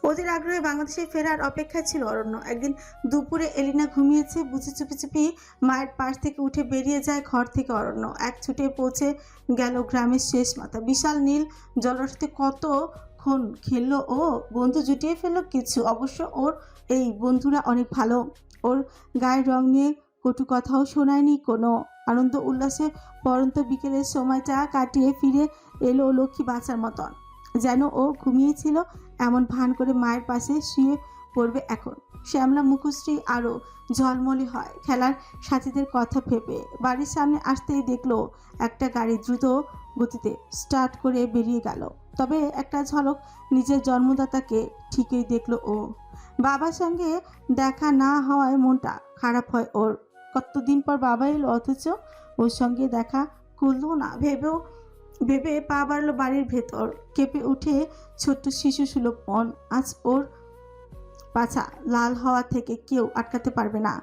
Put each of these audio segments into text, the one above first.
ওদের আগ্রহে বাংলাদেশে ফেরার অপেক্ষায় ছিল অরণ্য। একদিন দুপুরে এলিনা ঘুমিয়েছে বুঝে চুপি চুপি মায়ের পাশ থেকে উঠে বেরিয়ে যায় ঘর থেকে অরণ্য। এক ছুটে পৌঁছে গেল গ্রামের শেষ মাথা। বিশাল নীল জলরাশিতে কতক্ষণ খেললো ও, বন্ধু জুটিয়ে ফেললো কিছু। অবশ্য ওর এই বন্ধুরা অনেক ভালো। ওর গায়ের রং নিয়ে কটু কথাও শোনায়নি কোনো। আনন্দ উল্লাসে পরন্ত বিকেলের সময়টা কাটিয়ে ফিরে এলো লক্ষ্মী বাচ্চার মতন। যেন ও ঘুমিয়েছিল এমন ভান করে মায়ের পাশে শুয়ে পড়বে এখন। শ্যামলা মুখশ্রী আরও ঝলমলে হয় খেলার সাথীদের কথা ভেবে। বাড়ির সামনে আসতেই দেখলো একটা গাড়ি দ্রুত গতিতে স্টার্ট করে বেরিয়ে গেল। তবে একটা ঝলক নিজের জন্মদাতাকে ঠিকই দেখলো ও। বাবার সঙ্গে দেখা না হওয়ায় মনটা খারাপ হয় ওর। কতদিন পর বাবা এলো অথচ ওর সঙ্গে দেখা করলো না। ভেবে পা বাড়লো বাড়ির ভেতর। কেঁপে উঠে ছোট্ট শিশু সুলভ মন। আজ ওর পাছা লাল হওয়া থেকে কেউ আটকাতে পারবে না।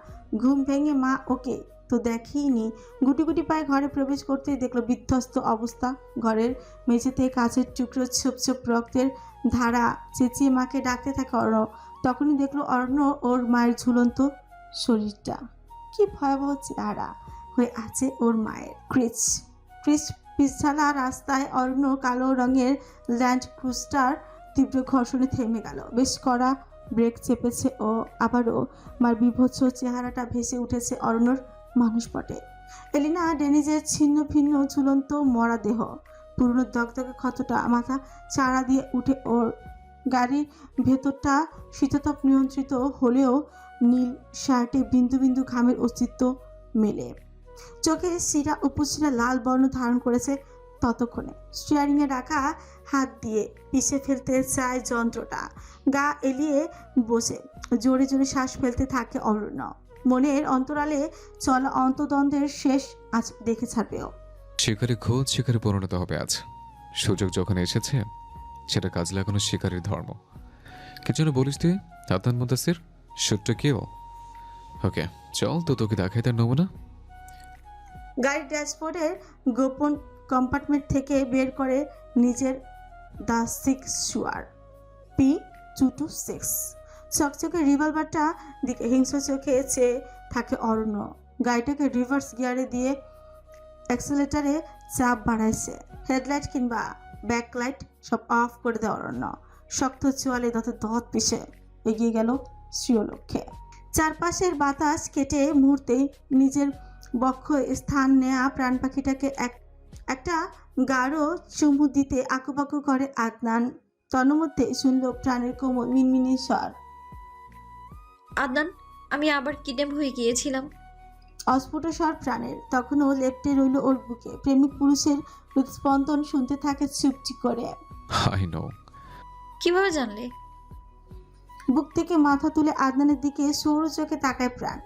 ঘুম ভেঙে মা ওকে তো দেখেইনি। গুটি গুটি পায়ে ঘরে প্রবেশ করতেই দেখলো বিধ্বস্ত অবস্থা। ঘরের মেঝেতে কাচের টুকরো, ছোপ ছোপ রক্তের ধারা। চেঁচিয়ে মাকে ডাকতে থাকে অরণ্য। তখনই দেখলো অরণ্য ওর মায়ের ঝুলন্ত শরীরটা। কি ভয়াবহ চেহারা হয়ে আছে ওর মায়ের। ক্রিচ ক্রিচ পিছালা রাস্তায় অরণ্য কালো রঙের ল্যান্ড ক্রুজার তীব্র ঘর্ষণে থেমে গেল। বেশ কড়া ব্রেক চেপেছে ও। আবারও মার বিভৎস চেহারাটা ভেসে উঠেছে অরণ্যর মানুষপটে। এলিনা ডেনিজের ছিন্ন ভিন্ন ঝুলন্ত মরা দেহ, পুরনো দগদগে ক্ষতটা মাথা চাড়া দিয়ে উঠে ওর। গাড়ির ভেতরটা শীততাপ নিয়ন্ত্রিত হলেও নীল শার্টে বিন্দু বিন্দু ঘামের অস্তিত্ব মেলে। চোখে শিরা উপশিরা লাল বর্ণ ধারণ করেছে ততক্ষণে। স্টিয়ারিংয়ে রাখা হাত দিয়ে পিষে ফেলতে চায় যন্ত্রটা। গা এলিয়ে বসে জোরে জোরে শ্বাস ফেলতে থাকে অরণ্য। মনের অন্তরালে চলা অন্তদ্বন্দ্বের শেষ আজ দেখে ছাড়বেও। শিকারে খোঁজ শিকারে পরিণত হবে আজ। সুযোগ যখন এসেছে সেটা কাজ লাগানো শিকারের ধর্ম। কি যেন বলিস তুই আদনান মুদাসির? ছোট্ট কেউ? ওকে চল তো তোকে দেখাই তার নমুনা। গাড়ির ড্যাশবোর্ডের গোপন কম্পার্টমেন্ট থেকে বের করে নিজের দ্য সিক্স শুয়ার P226 চকচকে রিভলভারটা দিকে হিংস্র চোখে চেয়ে থাকে অরণ্য। গাড়িটাকে রিভার্স গিয়ারে দিয়ে অ্যাক্সেলেটারে চাপ বাড়াইছে। হেডলাইট কিংবা ব্যাকলাইট সব অফ করে দেয় অরণ্য। শক্ত চোয়ালে দত পিষে এগিয়ে গেল শ্রীয় লক্ষ্যে। চারপাশের বাতাস কেটে মুহূর্তেই নিজের বক্ষ স্থান নেয়া প্রাণ পাখিটাকে একটা গাঢ় চুমু দিতে আকুপাকু করে আদনান। তন্মধ্যে শুনল প্রাণের কোমল মিনমিনি স্বর। আদনান, আমি আবার কিডন্যাপ হয়ে গিয়েছিলাম। অস্ফুট স্বর প্রাণের। তখনও লেপ্টে রইল ওর বুকে। প্রেমিক পুরুষের হৃদস্পন্দন শুনতে থাকে চুপটি করে। I know. কিভাবে জানলে? বুক থেকে মাথা তুলে আদনানের দিকে সৌর চোখে তাকায় প্রাণ।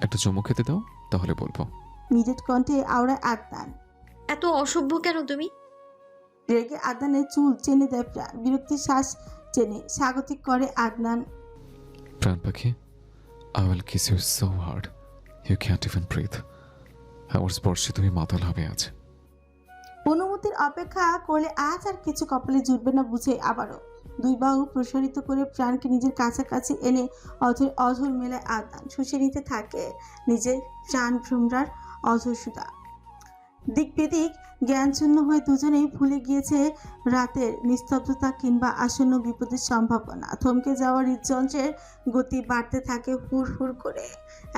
একটা চুমু খেতে দাও তাহলে বলবো। মিডেট কণ্ঠে আওড়ায় আদনান। এত অসভ্য কেন তুমি? রেগে আদনানের চুল চেনে দেয় প্রাণ। বিরক্তির শ্বাস চেনে স্বাগতিক করে আদনান। প্রাণ পাখি, I will kiss you so hard you can't even breathe. আমার স্পর্শে তুমি মাতাল হবে আজ। অনুমতির অপেক্ষা করলে আজ আর কিছু কপালে জুটবে না বুঝে আবারও দুই বাহু প্রসারিত করে প্রাণকে নিজের কাছাকাছি এনে অঝর মেলায় আদনান। শুষে নিতে থাকে নিজের প্রাণ ভ্রমরার অঝর সুধা। দিক বেদিক জ্ঞানশূন্য হয়ে দুজনেই ভুলে গিয়েছে রাতের নিস্তব্ধতা কিংবা আসন্ন বিপদের সম্ভাবনা। থমকে যাওয়া হৃদযন্ত্রের গতি বাড়তে থাকে হুড় হুড় করে।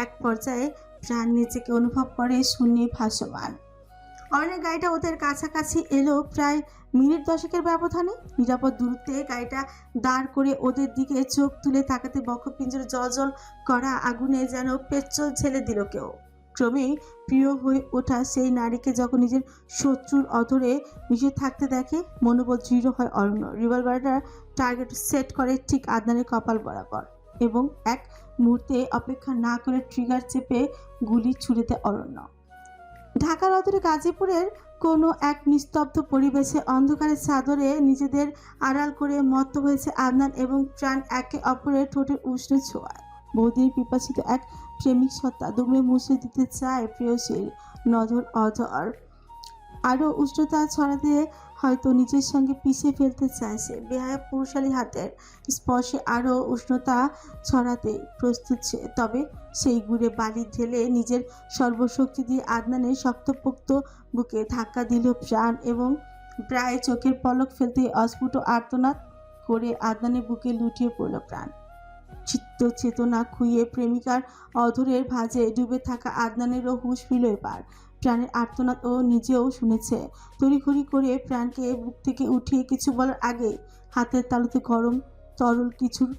এক পর্যায়ে প্রাণ নিজেকে অনুভব করে শূন্যে ভাসমান। অনেক গাড়িটা ওদের কাছাকাছি এলো প্রায় মিনিট 10 ব্যবধানে। নিরাপদ দূরত্বে গাড়িটা দাঁড় করে ওদের দিকে চোখ তুলে তাকাতে বক্ষপিঞ্জর জল করা আগুনে যেন পেট্রোল ঢেলে দিল কেউ। ক্রমেই প্রিয় হয়ে ওঠা সেই নারীকে যখন নিজের শত্রুর অধরে মিশে থাকতে দেখে মনোবল দৃঢ় হয় অরণ্য। রিভলভারটা টার্গেট সেট করে ঠিক আদনানের কপাল বরাবর এবং এক মুহূর্তে অপেক্ষা না করে ট্রিগার চেপে গুলি ছুড়ে দেয় অরণ্য। ঢাকার অদূরে গাজীপুরের কোনো এক নিস্তব্ধ পরিবেশে অন্ধকারের চাদরে নিজেদের আড়াল করে মত্ত হয়েছে আদনান এবং প্রাণ একে অপরের ঠোঁটের উষ্ণ ছোঁয়ায়। বহুদিন পিপাসিত এক প্রেমিক সত্তা দুমড়ে মুছে দিতে চায় প্রেয়সীর নজর অধর। আরও উষ্ণতা ছড়াতে হয়তো নিজের সঙ্গে পিষে ফেলতে চাইছে। বেহায়া পুরুষালী হাতের স্পর্শে আরও উষ্ণতা ছড়াতে প্রস্তুত সে। তবে সেই গুড়ে বালি ঢেলে নিজের সর্বশক্তি দিয়ে আদনানের শক্তপোক্ত বুকে ধাক্কা দিল প্রাণ এবং প্রায় চোখের পলক ফেলতে অস্ফুট আর্তনাদ করে আদনানের বুকে লুটিয়ে পড়ল প্রাণ। চিত্ত চেতনা খুইয়ে প্রেমিকার অধরের ভাঁজে ডুবে থাকা আদনানেরও হুঁশ ফিরল এবার। প্রাণের আর্তনাদ ও নিজেও শুনেছে। তড়িঘড়ি করে প্রাণকে বুক থেকে উঠিয়ে কিছু বলার আগে হাতের তালুতে গরম তরল কিছুর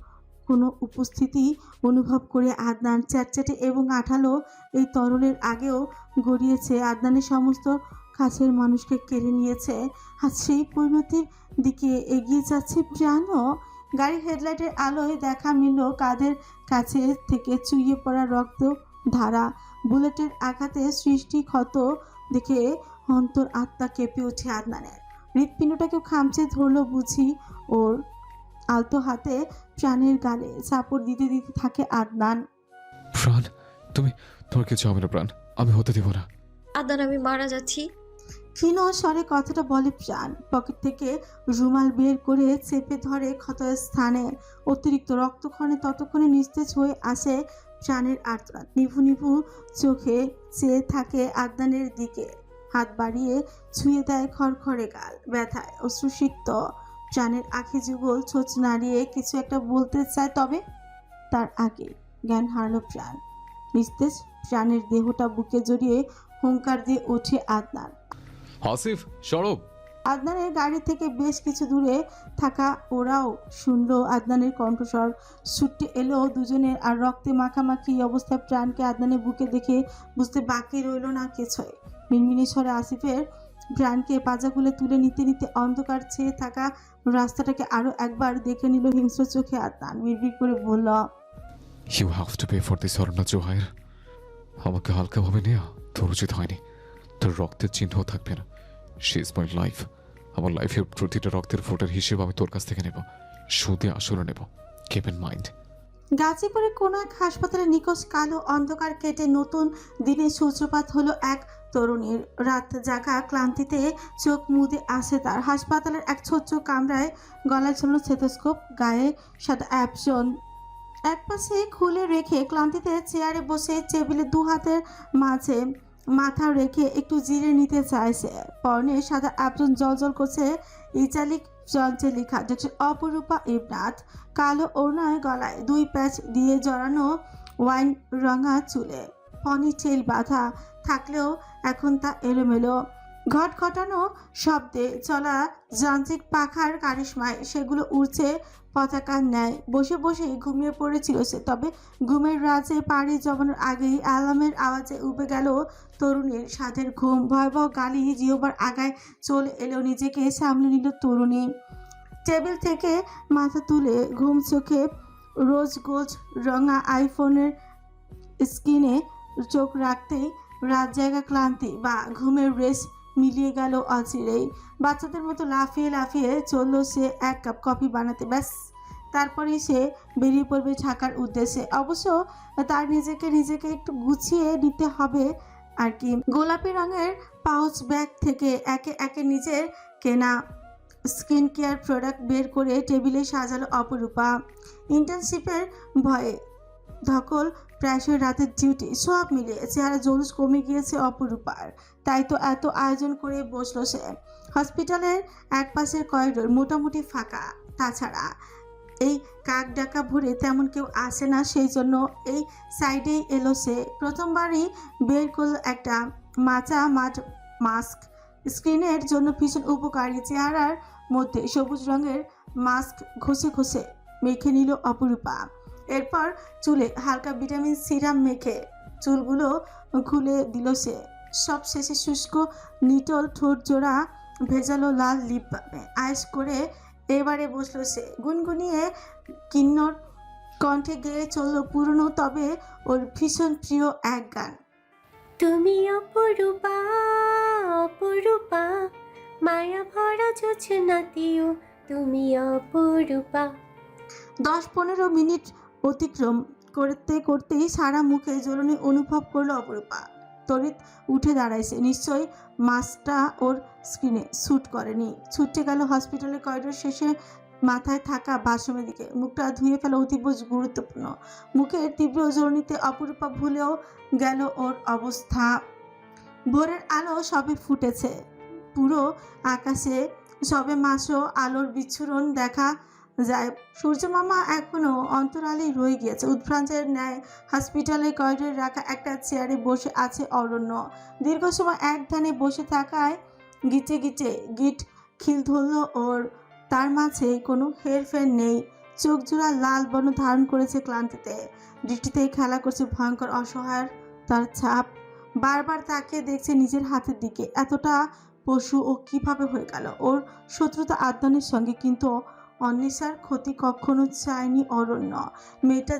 কোনো উপস্থিতি অনুভব করে আদনান চ্যাটচ্যাটে এবং আঠালো এই তরলের আগেও গড়িয়েছে আদনানের সমস্ত কাছের মানুষকে কেড়ে নিয়েছে। আর সেই পরিণতির দিকে এগিয়ে যাচ্ছে প্রাণও। গাড়ির হেডলাইটের আলোয় দেখা মিলল কাঁধের কাছে থেকে চুইয়ে পড়া রক্ত ধারা। বুলেটের আঘাতে সৃষ্টি ক্ষত দেখে অন্তর আত্মা কেঁপে ওঠে আদনানের। হৃৎপিণ্ডটাকেও খামচে ধরল বুঝি ওর। আলতো হাতে প্রাণের গালে চাপড় দিতে দিতে থাকে আদনান। প্রাণ, তোমার কিছু হবে না প্রাণ, আমি হতে দিব না। আদনান, আমি মারা যাচ্ছি। ক্ষীণ স্বরে কথাটা বলে প্রাণ। পকেট থেকে রুমাল বের করে চেপে ধরে ক্ষত স্থানে। অতিরিক্ত রক্তক্ষরণে ততক্ষণে নিস্তেজ হয়ে আসে প্রাণের আর্তনাদ। নিভু নিভু চোখে চেয়ে থাকে আদনানের দিকে। হাত বাড়িয়ে ছুঁয়ে দেয় খড়খড়ে গাল। ব্যথায় অশ্রুসিক্ত প্রাণের আঁখি যুগল ছোঁচ নাড়িয়ে কিছু একটা বলতে চায়, তবে তার আগে জ্ঞান হারল প্রাণ। নিস্তেজ প্রাণের দেহটা বুকে জড়িয়ে হুঙ্কার দিয়ে ওঠে আদনান। আসিফ, সরব। আদনানের গাড়ি থেকে বেশ কিছু দূরে থাকা ওরাও শুনল আদনানের কণ্ঠস্বর। ছুটে এলো দুজনের। আর রক্তে মাখামাখি অবস্থায় প্রাণকে আদনানের বুকে দেখে বুঝতে বাকি রইল না কিছুই। মিনমিনি স্বরে আসিফের প্রাণকে পাজাগুলো তুলে নিতে নিতে অন্ধকার ছেয়ে থাকা রাস্তাটাকে আরো একবার দেখে নিল হিংস্র চোখে আদনান। বিড়বিড় করে বলল, you have to pay for this Aranya Zohair. আমাকে হালকাভাবে নেওয়া তোর উচিত হয়নি। তোর রক্তের চিহ্ন থাকবে না। She is my life. আমার লাইফের প্রতিটা রক্তের ফোটার হিসেব আমি তোর কাছ থেকে নেব, সুদে আসলে নেব। Keep in mind. গাজীপুরের কোন এক হাসপাতালে নিকোষ কালো অন্ধকার কেটে নতুন দিনের সূত্রপাত হলো এক তরুণীর। রাত জাগা ক্লান্তিতে চোখ মুদে আসে তার। হাসপাতালের এক ছোট্ট কামরায় গলায় ছিল স্টেথোস্কোপ, গায়ে সাদা অ্যাপসন একপাশে খুলে রেখে ক্লান্তিতে চেয়ারে বসে টেবিলে দু হাতের মাঝে মাথা রেখে একটু জিরে নিতে চাইছে। পরনে সাদা অ্যাপসন জলজল করছে। ইটালিক যন্ত্রে লেখা ডক্টর অপরূপা ইবনাথ। কালো ওড়নায় গলায় দুই প্যাচ দিয়ে জড়ানো, ওয়াইন রঙা চুলে পনিটেল বাঁধা থাকলেও এখন তা এলোমেলো। ঘটঘটানো শব্দে চলা যান্ত্রিক পাখার কারিশমায় সেগুলো উড়ছে পতাকার ন্যায়। বসে বসেই ঘুমিয়ে পড়েছিল সে। তবে ঘুমের রাজে পাড়ি জমানোর আগেই অ্যালার্মের আওয়াজে উবে গেল তরুণীর সাধের ঘুম। ভয়াবহ গালি জিহবার আগায় চলে এলো। নিজেকে সামলে নিল তরুণী। টেবিল থেকে মাথা তুলে ঘুম চোখে রোজ গোজ রঙা আইফোনের স্ক্রিনে চোখ রাখতেই রাত জায়গা ক্লান্তি বা ঘুমের রেস মিলিয়ে গেল অচিরেই। বাচ্চাদের মতো লাফিয়ে লাফিয়ে চলল সে এক কাপ কফি বানাতে। ব্যাস, তারপরেই সে বেরিয়ে পড়বে ঢাকার উদ্দেশ্যে। অবশ্য তার নিজেকে একটু গুছিয়ে নিতে হবে আর কি। গোলাপি রঙের পাউচ ব্যাগ থেকে একে একে নিজের কেনা স্কিন কেয়ার প্রোডাক্ট বের করে টেবিলে সাজালো অপরূপা। ইন্টার্নশিপের ভয়ে ধকল, প্রায়শই রাতের ডিউটি, সব মিলিয়ে চেহারা জলুস কমে গিয়েছে অপরূপার। তাই তো এত আয়োজন করে বসলো সে। হসপিটালের এক পাশের করিডোর মোটামুটি ফাঁকা। তাছাড়া এই কাক ডাকা ভরে তেমন কেউ আসে না, সেই জন্য এই সাইডেই এলো সে। প্রথমবারই বের করলো একটা মাচা মাঠ মাস্ক। স্ক্রিনের জন্য ভীষণ উপকারী। চেহারার মধ্যে সবুজ রঙের মাস্ক ঘষে ঘষে মেখে নিল অপরূপা। এরপর চুলে হালকা ভিটামিন সিরাম মেখে চুলগুলো খুলে দিল সে। সব শেষে শুষ্ক নিটল ঠোঁট জোড়া ভেজালো লাল লিপ বামে আয়েস করে এবারে বসলো সে। গুনগুনিয়ে কিন্নর কণ্ঠে গেয়ে চলল পুরনো তবে ওর ভীষণ প্রিয় এক গান। তুমি অপরূপা অপরূপা, মায়া ভরা জোছনাতেও তুমি অপরূপা। 10-15 মিনিট অতিক্রম করতেই সারা মুখে জ্বলনি অনুভব করলো অপরূপা। তড়িৎ উঠে দাঁড়াইছে। নিশ্চয়ই মাস্কটা ওর স্ক্রিনে শ্যুট করেনি। ছুটে গেল হসপিটালের করিডোর শেষে মাথায় থাকা বাথরুমের দিকে। মুখটা ধুয়ে ফেলা অতীব গুরুত্বপূর্ণ। মুখের তীব্র জ্বলনিতে অপরূপা ভুলেও গেল ওর অবস্থা। ভোরের আলো সবে ফুটেছে, পুরো আকাশে সবে মাত্র আলোর বিচ্ছুরণ দেখা যায়। সূর্যমামা এখনো অন্তরালেই রয়ে গিয়েছে। উদ্ভ্রান্তের ন্যায় হসপিটালের করিডোরে রাখা একটা চেয়ারে বসে আছে অরণ্য। দীর্ঘ সময় এক ধ্যানে বসে থাকায় গিটে গিটে গিট খিল ধরল ওর। তার মাঝে কোনো হেরফের নেই। চোখ জোড়া লাল বর্ণ ধারণ করেছে ক্লান্তিতে। দৃষ্টিতেই খেলা করছে ভয়ঙ্কর অসহায় তার ছাপ। বারবার তাকিয়ে দেখছে নিজের হাতের দিকে। এতটা পশু ও কিভাবে হয়ে গেল? ওর শত্রুতা আদনানের সঙ্গে, কিন্তু অন্বেষার ক্ষতি কখনো চায়নি অরণ্য। মেয়েটা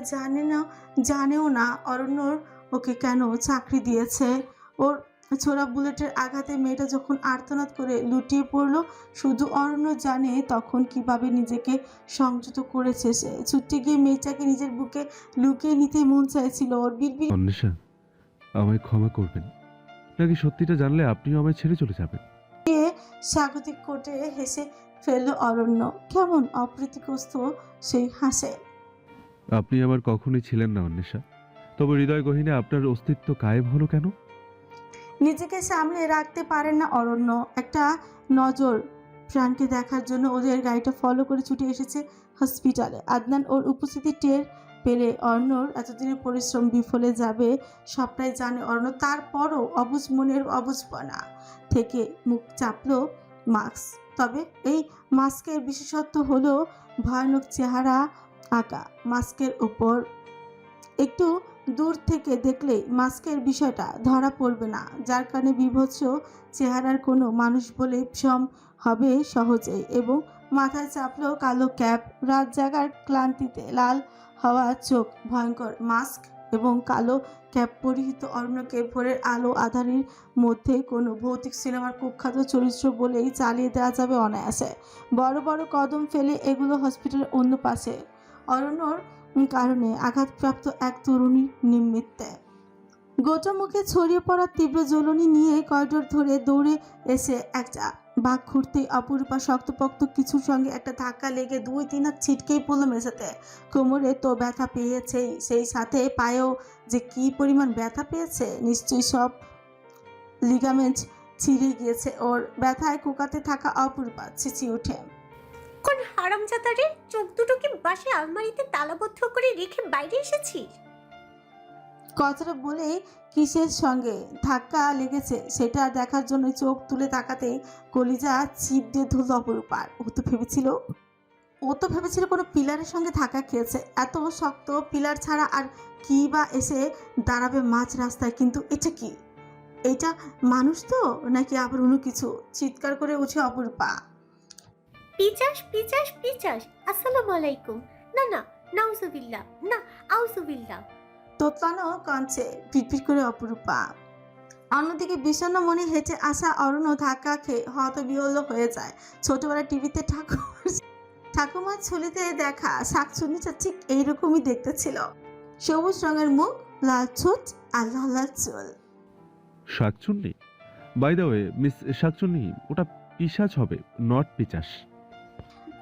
জানেও না অরণ্যর ওকে কেন চাকরি দিয়েছে। ওর ছোড়া বুলেটের আঘাতে মেয়েটা যখন আর্তনাদ করে লুটিয়ে পড়ল, শুধু অরণ্য জানে তখন কিভাবে নিজেকে সংযত করেছে সে। ছুটে গিয়ে মেয়েটাকে নিজের বুকে লুকিয়ে নিতে মন চাইছিল ওর। বিড়বিড় অন্বেষা, আমায় ক্ষমা করবেন, নাকি সত্যিটা জানলে আপনিও আমায় ছেড়ে চলে যাবেন? স্বাগতিক কোটে হেসে ফেলল অরণ্য। কেমন অপ্রীতিগ্রস্ত সেই হাসে। আপনি আমার কখনোই ছিলেন না অন্বেষা, তবে হৃদয় গহীনে আপনার অস্তিত্ব কায়েম হলো কেন? নিজেকে সামলে রাখতে পারেন না অরণ্য। একটা নজর প্রাণকে দেখার জন্য ওদের গাড়িটা ফলো করে ছুটে এসেছে হসপিটালে। আদনান ওর উপস্থিতি টের পেলে অরণ্যর এতদিনের পরিশ্রম বিফলে যাবে সবটাই জানে অরণ্য। তারপরও অবুঝ মনের অবুঝপনা থেকে মুখ চাপলো মাস্ক। তবে এই মাস্কের বিশেষত্ব হলো ভয়ানক চেহারা আঁকা মাস্কের উপর। একটু দূর থেকে দেখলেই মাস্কের বিষয়টা ধরা পড়বে না, যার কারণে বিভৎস চেহারার কোনো মানুষ বলে ভ্রম হবে সহজেই। এবং মাথায় চাপলো কালো ক্যাপ। রাত জাগার ক্লান্তিতে লাল হওয়া চোখ, ভয়ঙ্কর মাস্ক এবং কালো ক্যাপ পরিহিত অরণ্যকে ভোরের আলো আধারির মধ্যে কোনো ভৌতিক সিনেমার কুখ্যাত চরিত্র বলেই চালিয়ে দেওয়া যাবে অনায়াসে। বড় বড় কদম ফেলে এগুলো হসপিটালের অন্য পাশে অরণ্যর কারণে আঘাতপ্রাপ্ত এক তরুণীর নিমিত্তে। গোটা মুখে ছড়িয়ে পড়া তীব্র জ্বলনি নিয়ে করিডোর ধরে দৌড়ে এসে একটা বাঘ ঘুরতেই অপরূপা শক্তপোক্ত কিছুর সঙ্গে একটা ধাক্কা লেগে 2-3 হাত ছিটকেই পড়লো মেঝেতে। কোমরে তো ব্যথা পেয়েছেই, সেই সাথে পায়েও যে কি পরিমাণ ব্যথা পেয়েছে! নিশ্চয়ই সব লিগামেন্ট ছিঁড়ে গিয়েছে ওর। ব্যথায় কুকাতে থাকা অপরূপা চেঁচিয়ে ওঠে। কোন হারামজাদারে চোখ দুটো কি বাসে আলমারিতে তালাবদ্ধ করে রেখে বাইরে এসেছিস? কথাটা বলেই কিসের সঙ্গে ধাক্কা লেগেছে সেটা দেখার জন্য চোখ তুলে তাকাতেই কলিজা চিপ দিয়ে ধরল অপরূপার। ও তো ভেবেছিল কোনো পিলারের সঙ্গে ধাক্কা খেয়েছে। এত শক্ত পিলার ছাড়া আর কি বা এসে দাঁড়াবে মাঝ রাস্তায়। কিন্তু এটা কি? এটা মানুষ তো নাকি আবার অন্য কিছু? চিৎকার করে উঠে অপরূপা। পিচাস পিচাস পিচাস, আসসালামু আলাইকুম। না না, নাউজুবিল্লাহ, না আউজুবিল্লাহ। তোতলানো কঞ্চে পিটপিট করে অপরূপা। অন্যদিকে বিষণ্ণ মনে হেঁটে আসা অরণ্য ধাক্কা খেয়ে হতবিহ্বল হয়ে যায়। ছোটবেলায় টিভিতে ঠাকুমার ছুলিতে দেখা শাকচুন্নিটা ঠিক এইরকমই দেখতে ছিল। সবুজ রঙের মুখ, লাল ছোট আর লাল লাল চুল। শাকচুন্নি? বাই দ্য ওয়ে মিস শাকচুন্নি, ওটা পিশাচ হবে, নট পিচাস।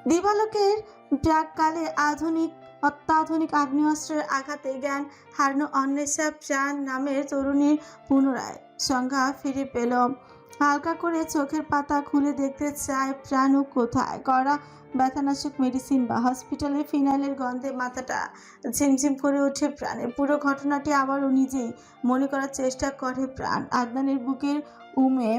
দিবালোকের প্রাককালে অত্যাধুনিক আগ্নেয়াস্ত্রের আঘাতে জ্ঞান হারানো অন্বেষা প্রাণ নামের তরুণীর পুনরায় সংজ্ঞা ফিরে পেল। হালকা করে চোখের পাতা খুলে দেখতে চায় প্রাণ ও কোথায়। কড়া ব্যথানাশক মেডিসিন বা হসপিটালের ফিনাইলের গন্ধে মাথাটা ঝিমঝিম করে ওঠে প্রাণের। পুরো ঘটনাটি আবারও নিজেই মনে করার চেষ্টা করে প্রাণ। আদনানের বুকের উমে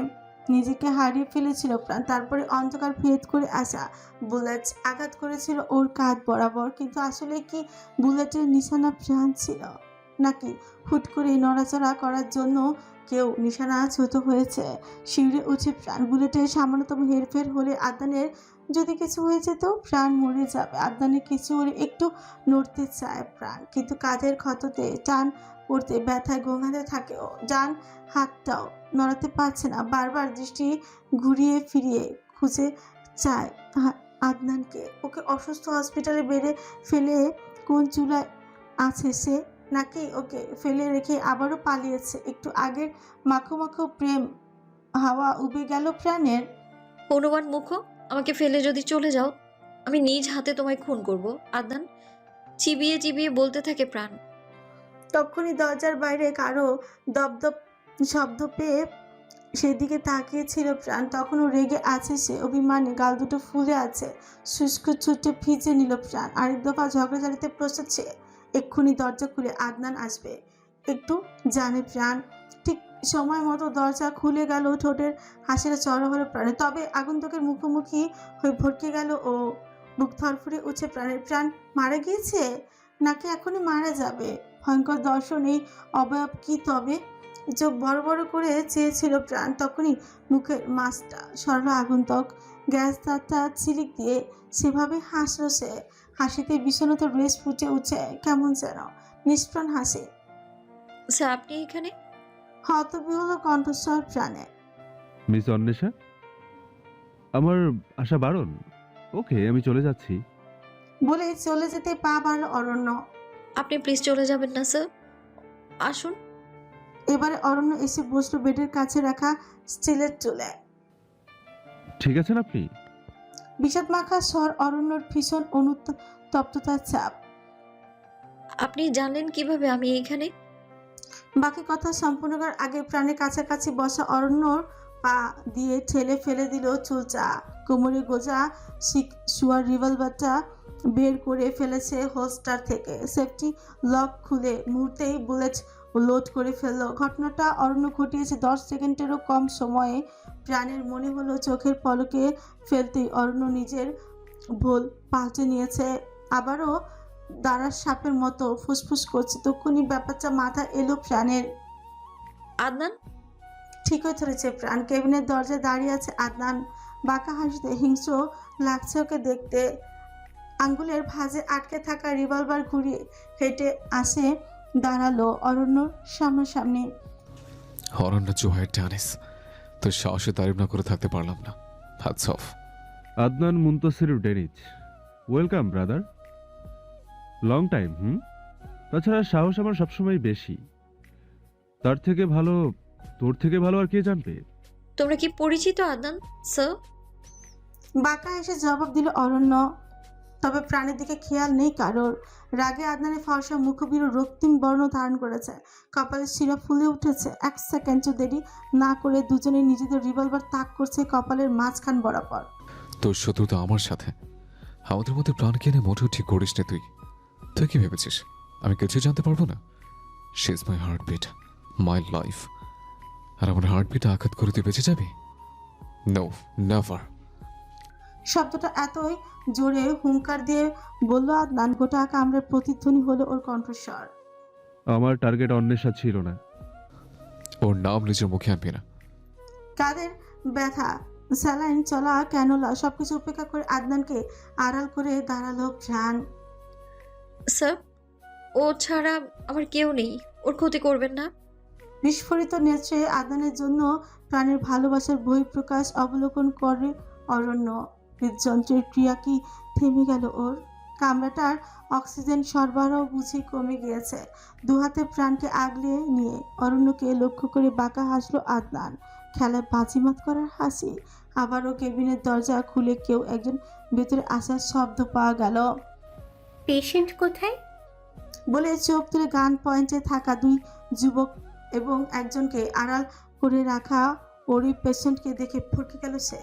নিজেকে হারিয়ে ফেলেছিল প্রাণ। তারপরে অন্ধকার ভেদ করে আসা বুলেট আঘাত করেছিল ওর কাঁধ বরাবর। কিন্তু আসলে কি বুলেটের নিশানা প্রাণ ছিল, নাকি হুট করে নড়াচড়া করার জন্য কেউ নিশানা ছোট হয়েছে? শিউরে উঠে প্রাণ। বুলেটের সামান্যতম হেরফের হলে আদনানের যদি কিছু হয়ে যেত, প্রাণ মরে যাবে। আদনানের কিছু হলে একটু নড়তে চায় প্রাণ, কিন্তু কাঁধের ক্ষততে টান পড়তে ব্যথায় গোঙাতে থাকে ও। ডান হাতটাও নড়াতে পারছে না। বারবার দৃষ্টি ঘুরিয়ে ফিরিয়ে খুঁজে চায় আদনানকে। ওকে অসুস্থ হসপিটালে বেড়ে ফেলে কোন চুলায় আছে সে, নাকি ওকে ফেলে রেখে আবারও পালিয়েছে? একটু আগের মাখো মাখো প্রেম হাওয়া উবে গেল প্রাণের। হনুমান মুখো, আমাকে ফেলে যদি চলে যাও আমি নিজ হাতে তোমায় খুন করব। আদনান চিবিয়ে চিবিয়ে বলতে থাকে প্রাণ। তখনই দরজার বাইরে কারো দপদপ শব্দ পেয়ে সেদিকে তাকিয়েছিল প্রাণ। তখনও রেগে আছে সে, অভিমানে গাল দুটো ফুলে আছে, শুষ্ক ছুটে ভিজে নিল প্রাণ। আরেক দফা ঝগড়াঝাড়িতে প্রস্তুত সে। এক্ষুনি দরজা খুলে আদনান আসবে, একটু জানে প্রাণ। ঠিক সময় মতো দরজা খুলে গেল, ঠোঁটের হাসিটা চড়া হলো প্রাণে। তবে আগন্তুকের মুখোমুখি হয়ে ভরকে গেল ও। বুক ধরফরে উঠছে প্রাণের। প্রাণ মারা গিয়েছে নাকি এখনই মারা যাবে? ভয়ঙ্কর দর্শন এই অবয়ব কি তবে? চোখ বড় বড় করে চেয়েছিল প্রাণ। তখনই মুখের মাছটা সরল আগন্তুক। গ্যাস দাঁতটা ছিলিক দিয়ে সেভাবে হাসলো সে। হাসিতে বিষণ্ণতার রেশ ফুটে উঠছে কেমন যেন, নিষ্প্রাণ হাসি। স্যার আপনি এখানে? হতবিহ্বল কণ্ঠস্বর প্রাণে। মিস অন্বেষা, আমার আশা বারণ। ওকে, আমি চলে যাচ্ছি। বলে চলে যেতে পা বাড়ল অরণ্য। আপনি প্লিজ চলে যাবেন না স্যার, আসুন। এবারে অরণ্য এসে বসলো বেডের কাছে রাখা স্টিলের চুলে। ঠিক আছেন আপনি? বিষাদ মাখা স্বর অরণ্যর ভীষণ অনুতপ্ততার চাপ। আপনি জানলেন কিভাবে আমি এখানে? বাকি কথা সম্পূর্ণ করার আগে প্রাণের কাছাকাছি বসা অরণ্যর পা দিয়ে ঠেলে ফেলে দিল চুলচা। কোমরে গোজা শোয়ার রিভলভারটা বের করে ফেলেছে হোস্টার থেকে। সেফটি লক খুলে মুহূর্তেই বুলেট লোড করে ফেললো। ঘটনাটা অরণ্য ঘটিয়েছে 10 সেকেন্ডেরও কম সময়ে। প্রাণের মনে হলো চোখের পলকে ফেলতেই অরণ্য নিজের ভুল পাল্টে নিয়েছে। আবারও দাঁড়ার সাপের মতো ফুসফুস করছে। তখনই ব্যাপারটা মাথা এলো প্রাণের। আদনান, ঠিকই ধরেছে প্রাণ। কেবিনের দরজায় দাঁড়িয়ে আছে আদনান। বাঁকা হাসিতে হিংস্র লাগছে ওকে দেখতে। আঙ্গুলের ভাঁজে আটকে থাকা রিভলভার ঘুরিয়ে হেঁটে আসে দাঁড়ালো অরণ্যর সামনাসামনি। অরণ্য জোহার ডানিস, তোর সাহসে তারিফ না করে থাকতে পারলাম না। Hats off. Adnan Muntasir Deniz, welcome brother. Long time. তাছাড়া সাহস আমার সবসময় বেশি। তার থেকে ভালো, তোর থেকে ভালো আর কে জানবে? তোমরা কি পরিচিত আদনান স্যার? বাঁকা এসে জবাব দিল অরণ্য। তবে প্রাণের দিকে খেয়াল নেই কারোর। রাগে আদনানের ফর্সা মুখবিরু রক্তিম বর্ণ ধারণ করেছে, কপালের শিরা ফুলে উঠেছে। 1 সেকেন্ডও দেরি না করে দুজনে নিজেদের রিভলভার তাক করছে কপালের মাঝখান বরাবর। তোর শত্রুতা আমার সাথে, আমাদের মধ্যে প্রাণ কিনে মোটেও ঠিক করিস না তুই। তুই কি ভেবেছিস আমি কিছু জানতে পারবো না? She is my heartbeat, my life. আর আমার হার্টবিট আঘাত করে তুই বেঁচে যাবি? No, never. শব্দটা এতই জোরে হুঙ্কার দিয়ে বলল আদনান, গোটা কামড়ের প্রতিধ্বনি হলো ওর কণ্ঠস্বর। আমার টার্গেট অন্বেষা ছিল না। ওর নাম নিজের মুখে আনবি না। কাদের ব্যথা, স্যালাইন চলা, ক্যানোলা সবকিছু উপেক্ষা করে আদনানকে আড়াল করে দাঁড়ালো প্রাণ। স্যার ও ছাড়া আমার কেউ নেই, ওর ক্ষতি করবেন না। বিস্ফোরিত নেত্রে আদনানের জন্য প্রাণের ভালোবাসার বহিঃপ্রকাশ অবলোকন করে অরণ্য। হৃদযন্ত্রের ক্রিয়া কি থেমে গেল ওর? কামরাটার অক্সিজেন সরবরাহ বুঝি কমে গিয়েছে। দুহাতে প্রাণকে আগলে নিয়ে অরণ্যকে লক্ষ্য করে বাঁকা হাসলো আদনান। খেলায় বাজিমাত করার হাসি। আবারও কেবিনের দরজা খুলে কেউ একজন ভেতরে আসার শব্দ পাওয়া গেল। পেশেন্ট কোথায়? বলে চোখ তুলে গান পয়েন্টে থাকা 2 যুবক এবং একজনকে আড়াল করে রাখা ওরই পেশেন্টকে দেখে ফরকে গেল সে।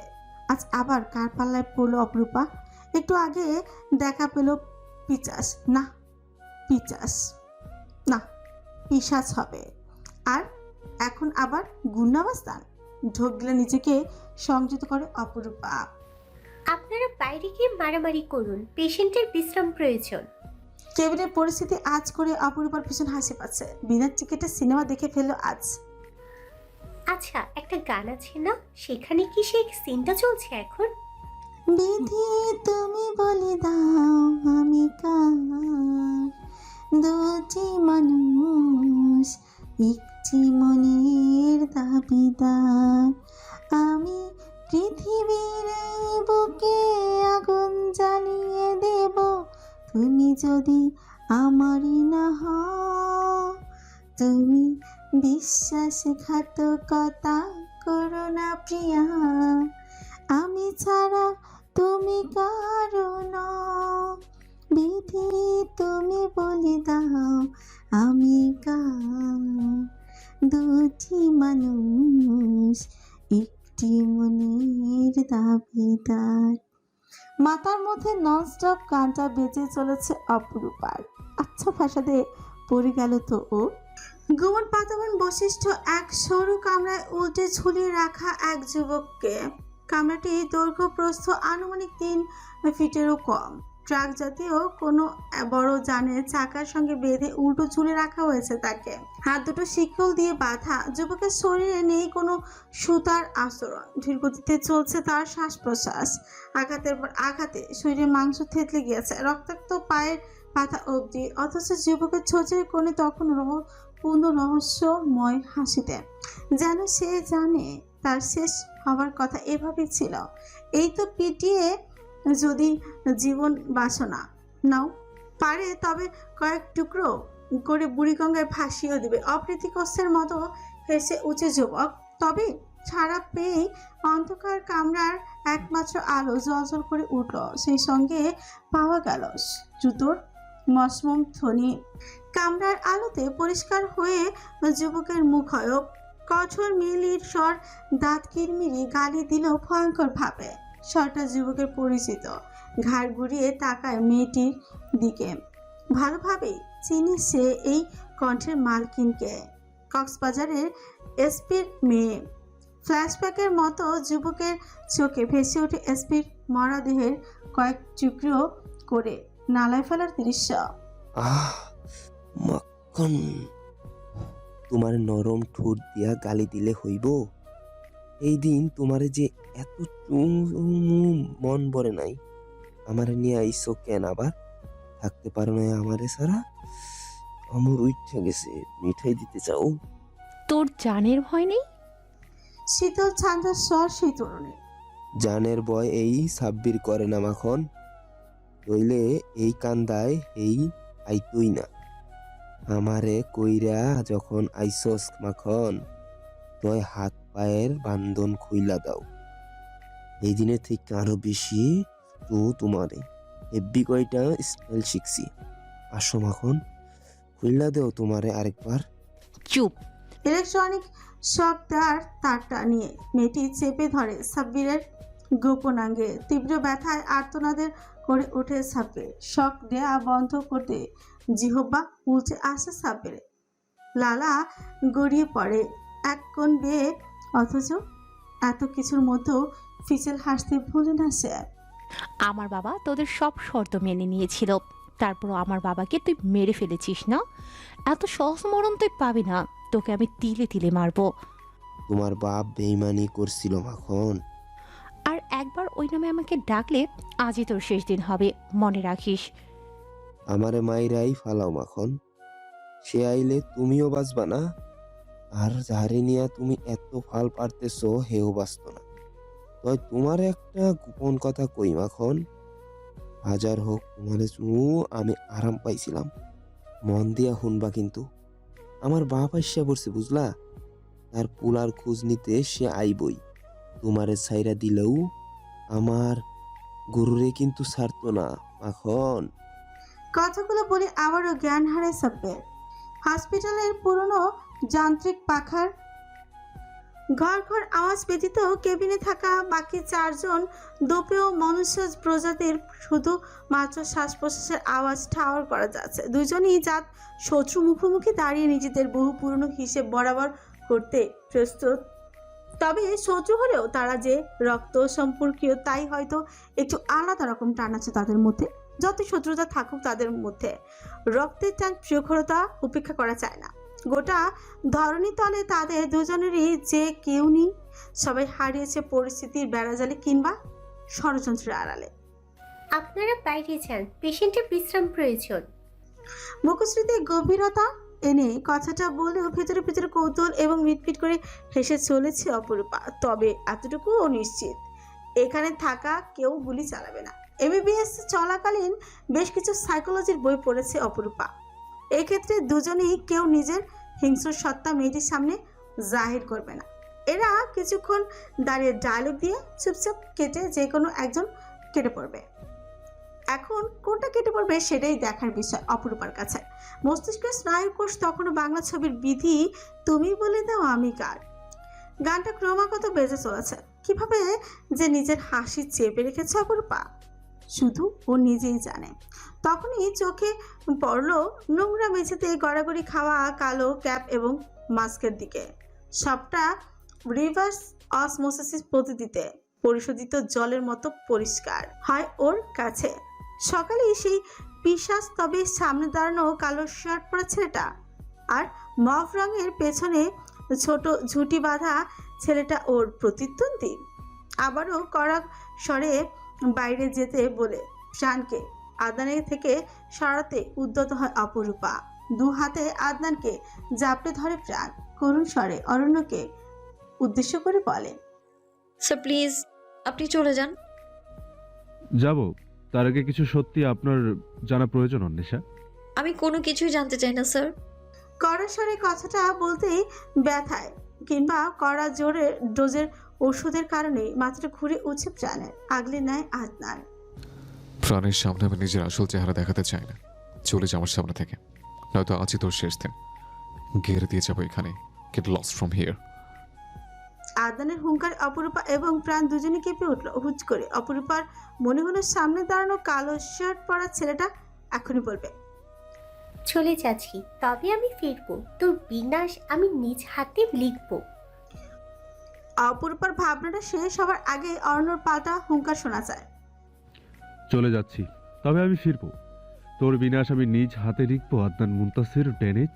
আজ আবার কার পাল্লায় পড়লো অপরূপা? একটু আগে দেখা পেল পিচাস, না পিচাস না পিশাচ হবে। আর এখন আবার গুন্ডাবাস্তান। ঢোক গিলে নিজেকে সংযত করে অপরূপা। আপনারা বাইরে গিয়ে মারামারি করুন, পেশেন্টের বিশ্রাম প্রয়োজন। কেবিনের পরিস্থিতি আজ করে অপরূপার ভীষণ হাসি পাচ্ছে। বিনা টিকিটে সিনেমা দেখে ফেললো আজ। আচ্ছা, একটা গান আছে না, সেখানে কি সেই সিনটা চলছে এখন? বিধি তুমি বলে দাও আমি কার, দুটি মানুষ একটি মনের দাবিদার। আমি পৃথিবীর এই বুকে আগুন জ্বালিয়ে দেব, তুমি যদি আমারই না হও। তুমি বিশ্বাসঘাতকতা করো না প্রিয়া, আমি ছাড়া তুমি কারণ, বিধি তুমি বলে দাও আমি কার, দুটি মানুষ একটি মনের দাবিদার। মাথার মধ্যে ননস্টপ গানটা বেজে চলেছে অপরূপার। আচ্ছা ফাঁসাদে পড়ে গেল তো ও। গুমন পাতাবন বশিষ্ঠ এক সরু কামরায় উল্টে ঝুলিয়ে রাখা এক যুবককে। কামরাটি দৈর্ঘ্য প্রস্থ আনুমানিক 3 ফিটেরও কম। ট্রাক জাতীয় কোনো বড় যানের চাকার সঙ্গে বেঁধে উল্টো ঝুলে রাখা হয়েছে তাকে। হাত দুটো শিকল দিয়ে বাঁধা। যুবকের শরীরে নেই কোনো সুতার আচরণ। ধীরগতিতে চলছে তার শ্বাস প্রশ্বাস। আঘাতের পর আঘাতে শরীরে মাংস থেতলে গিয়েছে রক্তাক্ত পায়ের পাতা অবধি। অথচ যুবকের ছোচের কোণে তখন পূর্ণ রহস্যময় হাসিতে, যেন সে জানে তার শেষ হওয়ার কথা এভাবেই ছিল। এই তো পিটিয়ে যদি জীবন বাসনা নাও পারে, তবে কয়েক টুকরো করে বুড়িগঙ্গায় ভাসিয়ে দিবে। অপ্রীতিকষ্টের মতো হেসে উঠে যুবক। তবে ছাড়া পেয়েই অন্ধকার কামরার একমাত্র আলো জ্বলজ্বল করে উঠল। সেই সঙ্গে পাওয়া গেল জুতোর মসমম ধ্বনি। কামরার আলোতে পরিষ্কার হয়ে যুবকের মুখয়ব। কঠোর মিলির স্বর দাঁত কিরমিরি গালি দিল ভয়ঙ্কর ভাবে। স্বরটা যুবকের পরিচিত। ঘাড় ঘুরিয়ে তাকায় মেয়েটির দিকে। ভালোভাবেই চিনি সে এই কণ্ঠের মালকিনকে, কক্সবাজারের এসপির মেয়ে। ফ্ল্যাশব্যাকের মতো যুবকের চোখে ভেসে ওঠে এসপির মরাদেহের কয়েক টুকরো করে নালায় ফেলার দৃশ্য। আহ মাখন, তোমার নরম ঠোঁট দিয়া গালি দিলে হইব? এই দিন তোমারে যে এত মন ভরে নাই। আমারে নিয়ে আইসো কেন আবার? থাকতে পারো না আমারে ছাড়া? আমার উঠে গেছে, মিঠাই দিতে চাও? তোর জানের ভয় নেই? শীতল ছান্দার স্বর সেই তরুণী। জানের বয় এই সাব্বির করে না মাখন, নইলে এই কান্দায় এই আইতই না। আমারে কইরা যখন আইসস মাখন, তয় হাত পায়ের বান্ধন খুইলা দাও। এই দিনের থেকে আরো বেশি তো তোমারে হেব্বি কয়টা স্টাইল শিখছি। আসো মাখন, খুইলা দেও তোমারে আরেকবার। চুপ। ইলেকট্রনিক শক দেওয়ার তারটা নিয়ে মেয়েটি চেপে ধরে সাব্বিরের গোপনাঙ্গে। তীব্র ব্যথায় আর্তনাদের করে ওঠে সাব্বির। শক দেয়া বন্ধ করতে জিহ্বা উল্টে আসে সাব্বিরে। লালা গড়িয়ে পড়ে এক কোণ বেয়ে। অথচ এত কিছুর মধ্যেও ফিচেল হাসতে ভুলে না সে। আমার বাবা তোদের সব শর্ত মেনে নিয়েছিল, তারপরও আমার বাবাকে তুই মেরে ফেলেছিস না? এত সহজ মরণ তুই পাবি না, তোকে আমি তিলে তিলে মারবো। তোমার বাপ বেইমানি করছিল মাখন। আর একবার ওই নামে আমাকে ডাকলে আজই তোর শেষ দিন হবে, মনে রাখিস। আমারে মাইরাই ফালাও মাখন, সে আইলে তুমিও বাঁচবা না। আর যারে নিয়া তুমি এত ফাল পারতেছ হেও বাঁচত না। তয় তোমার একটা গোপন কথা কই মাখন, হাজার হোক তোমারে আমি আরাম পাইছিলাম। মন দিয়া শুনবা কিন্তু। আমার বাপ আইসা পড়ছে বুঝলা, তার পুলার খোঁজ নিতে সে আইবই। তোমারে ছাইরা দিলেও আমার গরুরে কিন্তু ছাড়তো না মাখন। কথাগুলো বলে আবারও জ্ঞান হারায় সাব্বির। হসপিটালের পুরনো যান্ত্রিক পাখার ঘর ঘর আওয়াজ ব্যতীত কেবিনে থাকা বাকি 4 জন দোপেয় মনুষ্য প্রজাতির শুধু মাত্র শ্বাস প্রশ্বাসের আওয়াজ ঠাওর করা যাচ্ছে। দুজনই জাত শত্রু মুখোমুখি দাঁড়িয়ে নিজেদের বহু পুরনো হিসেব বরাবর করতে প্রস্তুত। তবে শত্রু হলেও তারা যে রক্ত সম্পর্কীয়, তাই হয়তো একটু আলাদা রকম টান আছে তাদের মধ্যে। যত শত্রুতা থাকুক তাদের মধ্যে, রক্তের টান প্রখরতা উপেক্ষা করা যায় না। গোটা ধরনী তলে তাদের দুজনেরই যে কেউ নেই। সবাই হারিয়েছে পরিস্থিতির বেড়াজালে কিংবা ষড়যন্ত্রের আড়ালে। আপনারা বাইরে যান, পেশেন্টের বিশ্রাম প্রয়োজন। মুখশ্রীতে গভীরতা এনে কথাটা বলেও ভেতরে ভেতরে কৌতূহল এবং মিটমিট করে হেসে চলেছে অপরূপা। তবে এতটুকু অনিশ্চিত, এখানে থাকা কেউ গুলি চালাবে না। এমবিবিএস চলাকালীন বেশ কিছু সাইকোলজির বই পড়েছে অপরূপা। এক্ষেত্রে দুজনেই কেউ নিজের হিংস্র সত্তা মেয়েটির সামনে জাহির করবে না। এরা কিছুক্ষণ দাঁড়িয়ে ডায়লগ দিয়ে চুপচাপ কেটে যে কোনো একজন কেটে পড়বে। এখন কোনটা কেটে পড়বে সেটাই দেখার বিষয় অপরূপার কাছে। মস্তিষ্কের স্নায়ুকোষ তখনও বাংলা ছবির বিধি তুমি বলে দাও আমি কার গানটা ক্রমাগত বেজে চলেছে। কিভাবে যে নিজের হাসি চেপে রেখেছে অপরূপা শুধু ও নিজেই জানে। তখনই চোখে পড়ল নোংরা মেঝেতে গড়াগড়ি খাওয়া কালো ক্যাপ এবং মাস্কের দিকে। সবটা রিভার্স অসমোসিস পদ্ধতিতে পরিশোধিত জলের মতো পরিষ্কার হয় ওর কাছে। সকালেই সেই পিশাচ তবে সামনে দাঁড়ানো কালো শার্ট পরা ছেলেটা আর মভ রঙের পেছনে ছোট ঝুঁটি বাঁধা ছেলেটা ওর প্রতিদ্বন্দ্বী। আবারও কড়া স্বরে বাইরে যেতে বলে প্রাণকে আদনানের থেকে সরাতে উদ্যত হয় অপরূপা। দু হাতে আদনানকে জাপটে ধরে প্রাণ করুণ স্বরে অরণ্যকে উদ্দেশ্য করে বলে, স্যার প্লিজ আপনি চলে যান। যাব, তার আগে কিছু সত্যি আপনার জানা প্রয়োজন অন্বেষা। আমি কোনো কিছুই জানতে চাই না স্যার। কড়া স্বরে কথাটা বলতেই ব্যথায় কিংবা কড়া জোরে ডোজের ওষুধের কারণে মাথাটা ঘুরে উঠছে প্রাণের। আগলে নেয় আদনান। প্রাণের সামনে আমি নিজের আসল চেহারা দেখাতে চাই না। চলে যা আমার সামনে থেকে, নয়তো আজই তোর শেষ দিন। ঘেরে দিয়ে যাবো এখানে। Get lost from here. আদনানের হুঙ্কার অপরূপা এবং প্রাণ দুজনে কেঁপে উঠল হুট করে। অপরূপার মনে হলো সামনে দাঁড়ানো কালো শার্ট পরা ছেলেটা এখনই বলবে, চলে যাচ্ছি, তবে আমি ফিরবো। তোর বিনাশ আমি নিজ হাতে লিখবো। অপরূপার ভাবনাটা শেষ হওয়ার আগে অর্ণর পাল্টা হুঙ্কার শোনা যায়। চলে যাচ্ছি, তবে আমি ফিরবো। তোর বিনাশ আমি নিজ হাতে লিখবো। আদনান মুনতাসির ডেনিজ।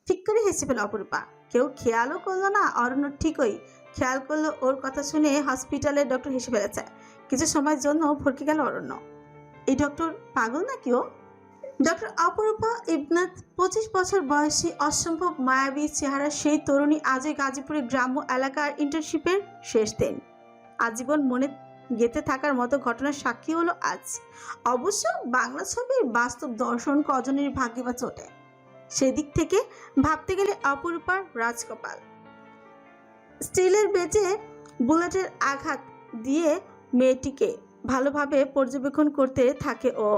ঠিক করে হেসে পেল অপরূপা। কেউ খেয়ালও করলো না। অরণ্য ঠিকই খেয়াল করলো ওর কথা শুনে হসপিটালের ডক্টর হেসে ফেলেছে। কিছু সময়ের জন্য ভরকে গেল অরণ্য। এই ডক্টর পাগল নাকি ও? ডক্টর অপরূপা ইবনাথ 25 বছর বয়সী অসম্ভব মায়াবী চেহারা সেই তরুণী আজই গাজীপুরের গ্রাম্য এলাকার ইন্টার্নশিপের শেষ দিন। আজীবন মনে গেঁথে থাকার মতো ঘটনার সাক্ষী হলো আজ। অবশ্য বাংলা ছবির বাস্তব দর্শন কজনের ভাগ্যে বা চোটে। সেদিক থেকে ভাবতে গেলে অপরূপার রাজকপাল। স্টিলের বেজে বুলেটের আঘাত দিয়ে মেয়েটিকে ভালোভাবে পর্যবেক্ষণ করতে থাকে ও।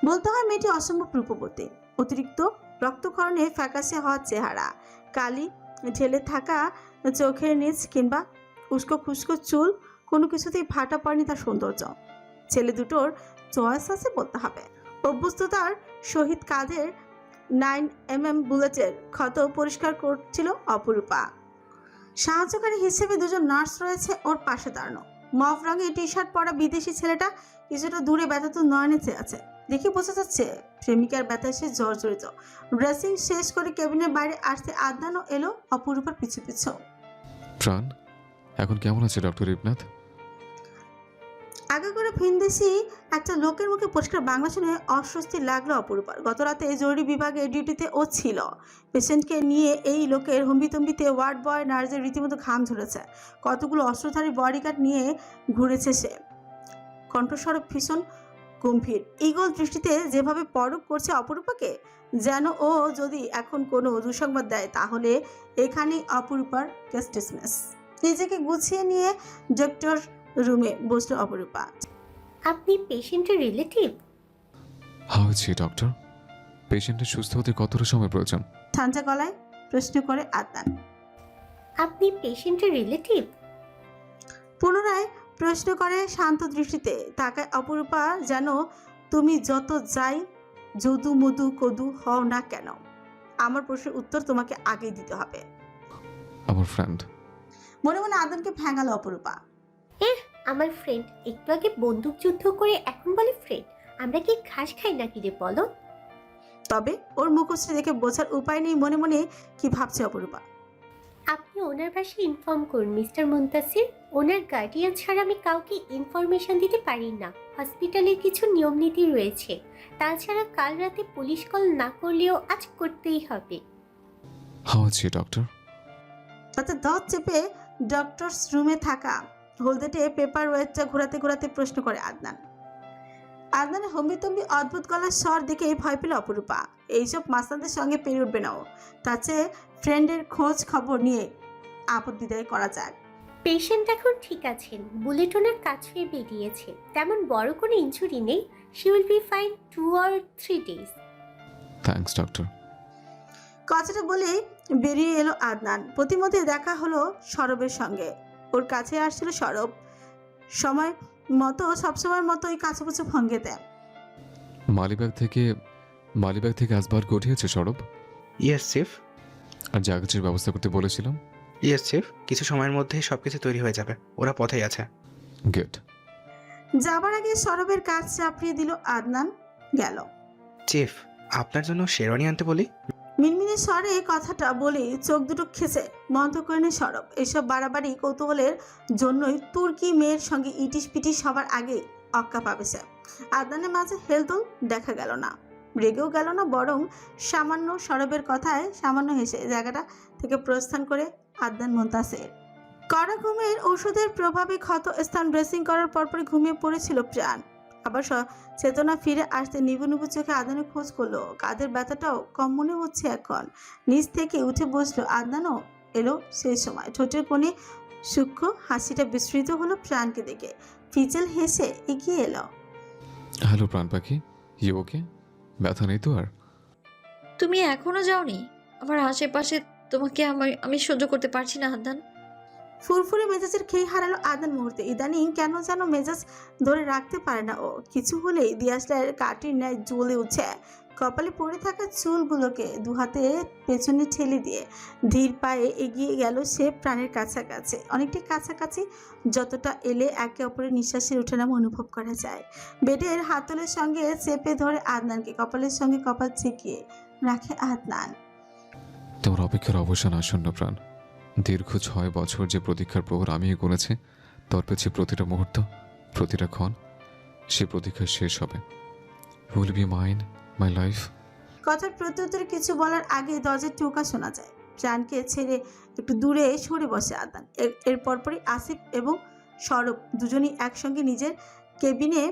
বলতে হয় মেয়েটি অসম্ভব রূপবতী। অতিরিক্ত রক্তক্ষরণে ফ্যাকাশে হওয়া চেহারা, কালি ঢেলে থাকা চোখের নিচ কিংবা উস্কো খুস্কো চুল, কোনো কিছুতেই ভাটা পড়েনি তার সৌন্দর্য। ছেলে দুটোর চয়েস আছে বলতে হবে। অভ্যস্ততার সহিত কাঁধের 9mm বুলেটের ক্ষত পরিষ্কার করছিল অপরূপা। সাহায্যকারী হিসেবে দুজন নার্স রয়েছে ওর পাশে দাঁড়ানো। মভ রঙে টি শার্ট পরা বিদেশি ছেলেটা কিছুটা দূরে ব্যথাত নয়নে চেয়ে আছে। দেখে বোঝা যাচ্ছে প্রেমিকার ব্যথায় সে জর্জরিত। ড্রেসিং শেষ করে কেবিনের বাইরে আসতে আদনানও এলো অপরূপার পিছু পিছু। প্রাণ এখন কেমন আছে ডক্টর ইবনাথ? আগে করে ভিনদেশি একটা লোকের মুখে পরিষ্কার বাংলা শুনে অস্বস্তি লাগলো অপরূপার। গত রাতে জরুরি বিভাগে ডিউটিতে ও ছিল। পেশেন্টকে নিয়ে এই লোকের হম্বিতম্বিতে ওয়ার্ড বয় নার্সের রীতিমতো ঘাম ঝরেছে। কতগুলো অস্ত্রধারী বডিগার্ড নিয়ে ঘুরেছে সে। কণ্ঠস্বর ভীষণ গম্ভীর। ঈগল দৃষ্টিতে যেভাবে পরখ করছে অপরূপাকে, যেন ও যদি এখন কোনো দুঃসংবাদ দেয় তাহলে এখানেই অপরূপার কেস ডিসমিস। নিজেকে গুছিয়ে নিয়ে ডক্টর রুমে বসলো অপরূপা। আপনি পেশেন্টের রিলেটিভ? হয়েছে ডক্টর, পেশেন্টের সুস্থ হতে কতটা সময় প্রয়োজন? ঠান্ডা গলায় প্রশ্ন করে আদনান। আপনি পেশেন্টের রিলেটিভ? পুনরায় প্রশ্ন করে শান্ত দৃষ্টিতে তাকায় অপরূপা। যেন তুমি যত যাই যদু মধু কদু হও না কেন, আমার প্রশ্নের উত্তর তোমাকে আগেই দিতে হবে। আমার ফ্রেন্ড। মনে মনে আদনকে ভেঙালো অপরূপা। আমার ফ্রেন্ড একটু আগে বন্দুক যুদ্ধ করে এখন বলে ফ্রেন্ড? আমরা কি ঘাস খাই নাকি রে বলো? তবে ওর মুখশ্রী দেখে বোঝার উপায় নেই মনে মনে কি ভাবছে অপরূপা। আপনি ওনার বাসায় ইনফর্ম করুন মিস্টার মুনতাসির। ওনার গার্ডিয়ান ছাড়া আমি কাউকে ইনফরমেশন দিতে পারি না। হসপিটালের কিছু নিয়ম নীতি রয়েছে। তাছাড়া কাল রাতে পুলিশ কল না করলেও আজ করতেই হবে। হয়েছে ডক্টর। তাতে দাঁত চেপে ডক্টরস রুমে থাকা হলদেটে পেপার ওয়েটটা ঘোরাতে ঘোরাতে প্রশ্ন করে আদনান। আদনানের হম্বিতম্বি অদ্ভুত গলার স্বর দেখে ভয় পেল অপরূপা। এইসব মাস্তানদের সঙ্গে পেরে উঠবে না ও। তার চেয়ে ফ্রেন্ডের খোঁজ খবর নিয়ে আপত্তিদায় করা যাক। পেশেন্ট এখন ঠিক আছেন, বুলেট ওনার কাছ হয়ে বেরিয়েছে, তেমন বড় কোনো ইনজুরি নেই। She will be fine 2 or 3 days। Thanks doctor. কথাটা বলে বেরিয়ে এলো আদনান। প্রতিমধ্যে দেখা হলো সরবের সঙ্গে। ওর কাছে আসছিল সরব। সবসময়ের মতো ওই কাছাপুছু ভঙ্গে দেয়। মালিবাগ থেকে আসবার উঠিয়েছে সরব। Yes chief. আর জাহাজের ব্যবস্থা করতে বলেছিলাম। ইয়েস চিফ, কিছু সময়ের মধ্যেই সবকিছু তৈরি হয়ে যাবে, ওরা পথেই আছে। গুড। যাবার আগে সরবের কাজ চাপড়িয়ে দিল আদনান। গেল। চিফ, আপনার জন্য শেরওয়ানি আনতে বলি। মিনমিনে স্বরে কথাটা বলে চোখ দুটো খেচে বন্ধ করে নেয় সরব। এসব বাড়াবাড়ি কৌতূহলের জন্যই তুর্কি মেয়ের সঙ্গে ইটিস পিটিস সবার আগে অক্কা পাবে সে। আদনানের মাঝে হেলদোল দেখা গেল না, রেগেও গেল না, বরং সামান্য সরবের কথায় সামান্য হেসে জায়গাটা থেকে প্রস্থান করে আদনান মুনতাসির। কড়া ঘুমের ওষুধের প্রভাবে ক্ষত স্থান ড্রেসিং করার পরপরই ঘুমিয়ে পড়েছিল প্রাণ। আবার চেতনা ফিরে আসতে নিবু নিবু চোখে আদনানের খোঁজ করলো। কাঁধের ব্যথাটাও কম মনে হচ্ছে এখন। নিচ থেকে উঠে বসলো। আদনানও এলো সেই সময়। ঠোঁটের কোণে সূক্ষ্ম হাসিটা বিস্তৃত হলো প্রাণকে দেখে। ফিচেল হেসে এগিয়ে এলো। হ্যালো প্রাণ পাখি, ইউ ওকে? ব্যথা নেই তো আর? তুমি এখনো যাওনি? আমার আশেপাশে তোমাকে আমি সহ্য করতে পারছি না আদনান। ফুরফুরে মেজাজের খেয়ে হারালো আদনান মুহূর্তে। ইদানিং কেন যেন মেজাজ ধরে রাখতে পারে না ও। কিছু হলেই দিয়াশলাইয়ের কাঠির ন্যায় জ্বলে উঠছে। কপালে পড়ে থাকা চুলগুলোকে দুহাতে পেছনে ঠেলে দিয়ে ধীর পায়ে এগিয়ে গেল সে প্রাণের কাছাকাছি। অনেকটা কাছাকাছি, যতটা এলে একে অপরের নিঃশ্বাসের ওঠানামা অনুভব করা যায়। বেডের হাতলের সঙ্গে চেপে ধরে আদনানকে কপালের সঙ্গে কপাল চেকিয়ে রাখে আদনান। তোমার অপেক্ষার অবসান আসন্ন প্রাণ। দীর্ঘ 6 বছর যে প্রতীক্ষার প্রহর আমি গুনেছি, তোর পেছে প্রতিটা মুহূর্ত, প্রতিটা ক্ষণ, সে প্রতীক্ষা শেষ হবে। Will be mine, my life. কথার প্রত্যুত্তরে কিছু বলার আগে দরজার টোকা শোনা যায়। প্রাণকে ছেড়ে একটু দূরে সরে বসে আদনান। এর পরপরই আসিফ এবং সরব দুজনই একসঙ্গে নিজের কেবিনে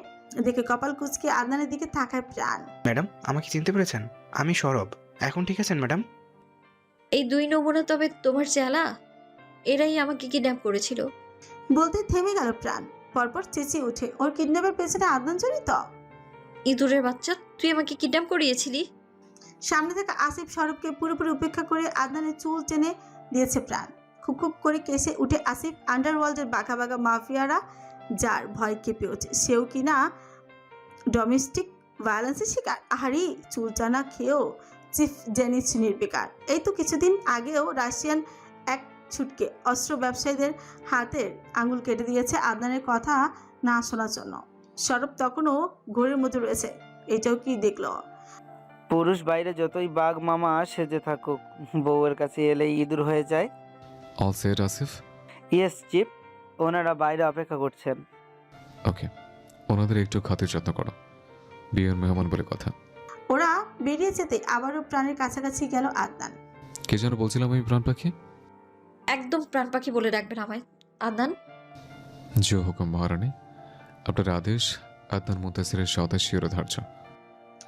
দেখে কপাল কুঁচকে আদনানের দিকে তাকায় প্রাণ। ম্যাডাম, আমাকে চিনতে পেরেছেন? আমি সরব। এখন ঠিক আছেন ম্যাডাম? এই 2 নমুনা তবে তোমার চেলা? এরাই আমাকে কিডন্যাপ করেছিল। বলতে থেমে গেল প্রাণ। পরপর চেঁচিয়ে ওঠে, ওর কিডন্যাপের পেছনে আদনান জড়িত? ইঁদুরের বাচ্চা, তুই আমাকে কিডন্যাপ করিয়েছিলি? সামনে থাকা আসিফ সরবকে পুরোপুরি উপেক্ষা করে আদনানের চুল টেনে দিয়েছে প্রাণ। খুব খুব করে কেসে উঠে আসিফ। আন্ডারওয়ার্ল্ডের বাঘা বাঘা মাফিয়ারা যার ভয় কেঁপে ওঠে, সেও কিনা ডোমেস্টিক ভায়োলেন্সের শিকার। আহারি, চুল টানা খেয়েও চিফ জেনিস নির্বিকার। এই তো কিছুদিন আগেও রাশিয়ান এক ছুটকে অস্ত্র ব্যবসায়ীদের হাতের আঙুল কেটে দিয়েছে আদনানের কথা না শোনার জন্য। সরব তখনও ঘোরের মধ্যে রয়েছে। এটাও কি দেখলো? পুরুষ বাইরে যতই বাঘ মামা সেজে থাকুক, বউয়ের কাছে এলেই ইঁদুর হয়ে যায়। All set Asif? Yes chief, ওনারা বাইরে অপেক্ষা করছেন। ওকে, ওনাদের একটু খাতির যত্ন করো, বিয়ের মেহমান বলে কথা। ওরা বেরিয়ে যেতে আবারও প্রাণের কাছাকাছি গেল আদনান। কে যেন বলছিলাম আমি প্রাণ পাখি? একদম প্রাণ পাখি বলে ডাকবেন আমায় আদনান। জো হুকুম মহারানী, আপনার আদেশ। আদনান মুনতাসিরের সদা শিরোধার্য।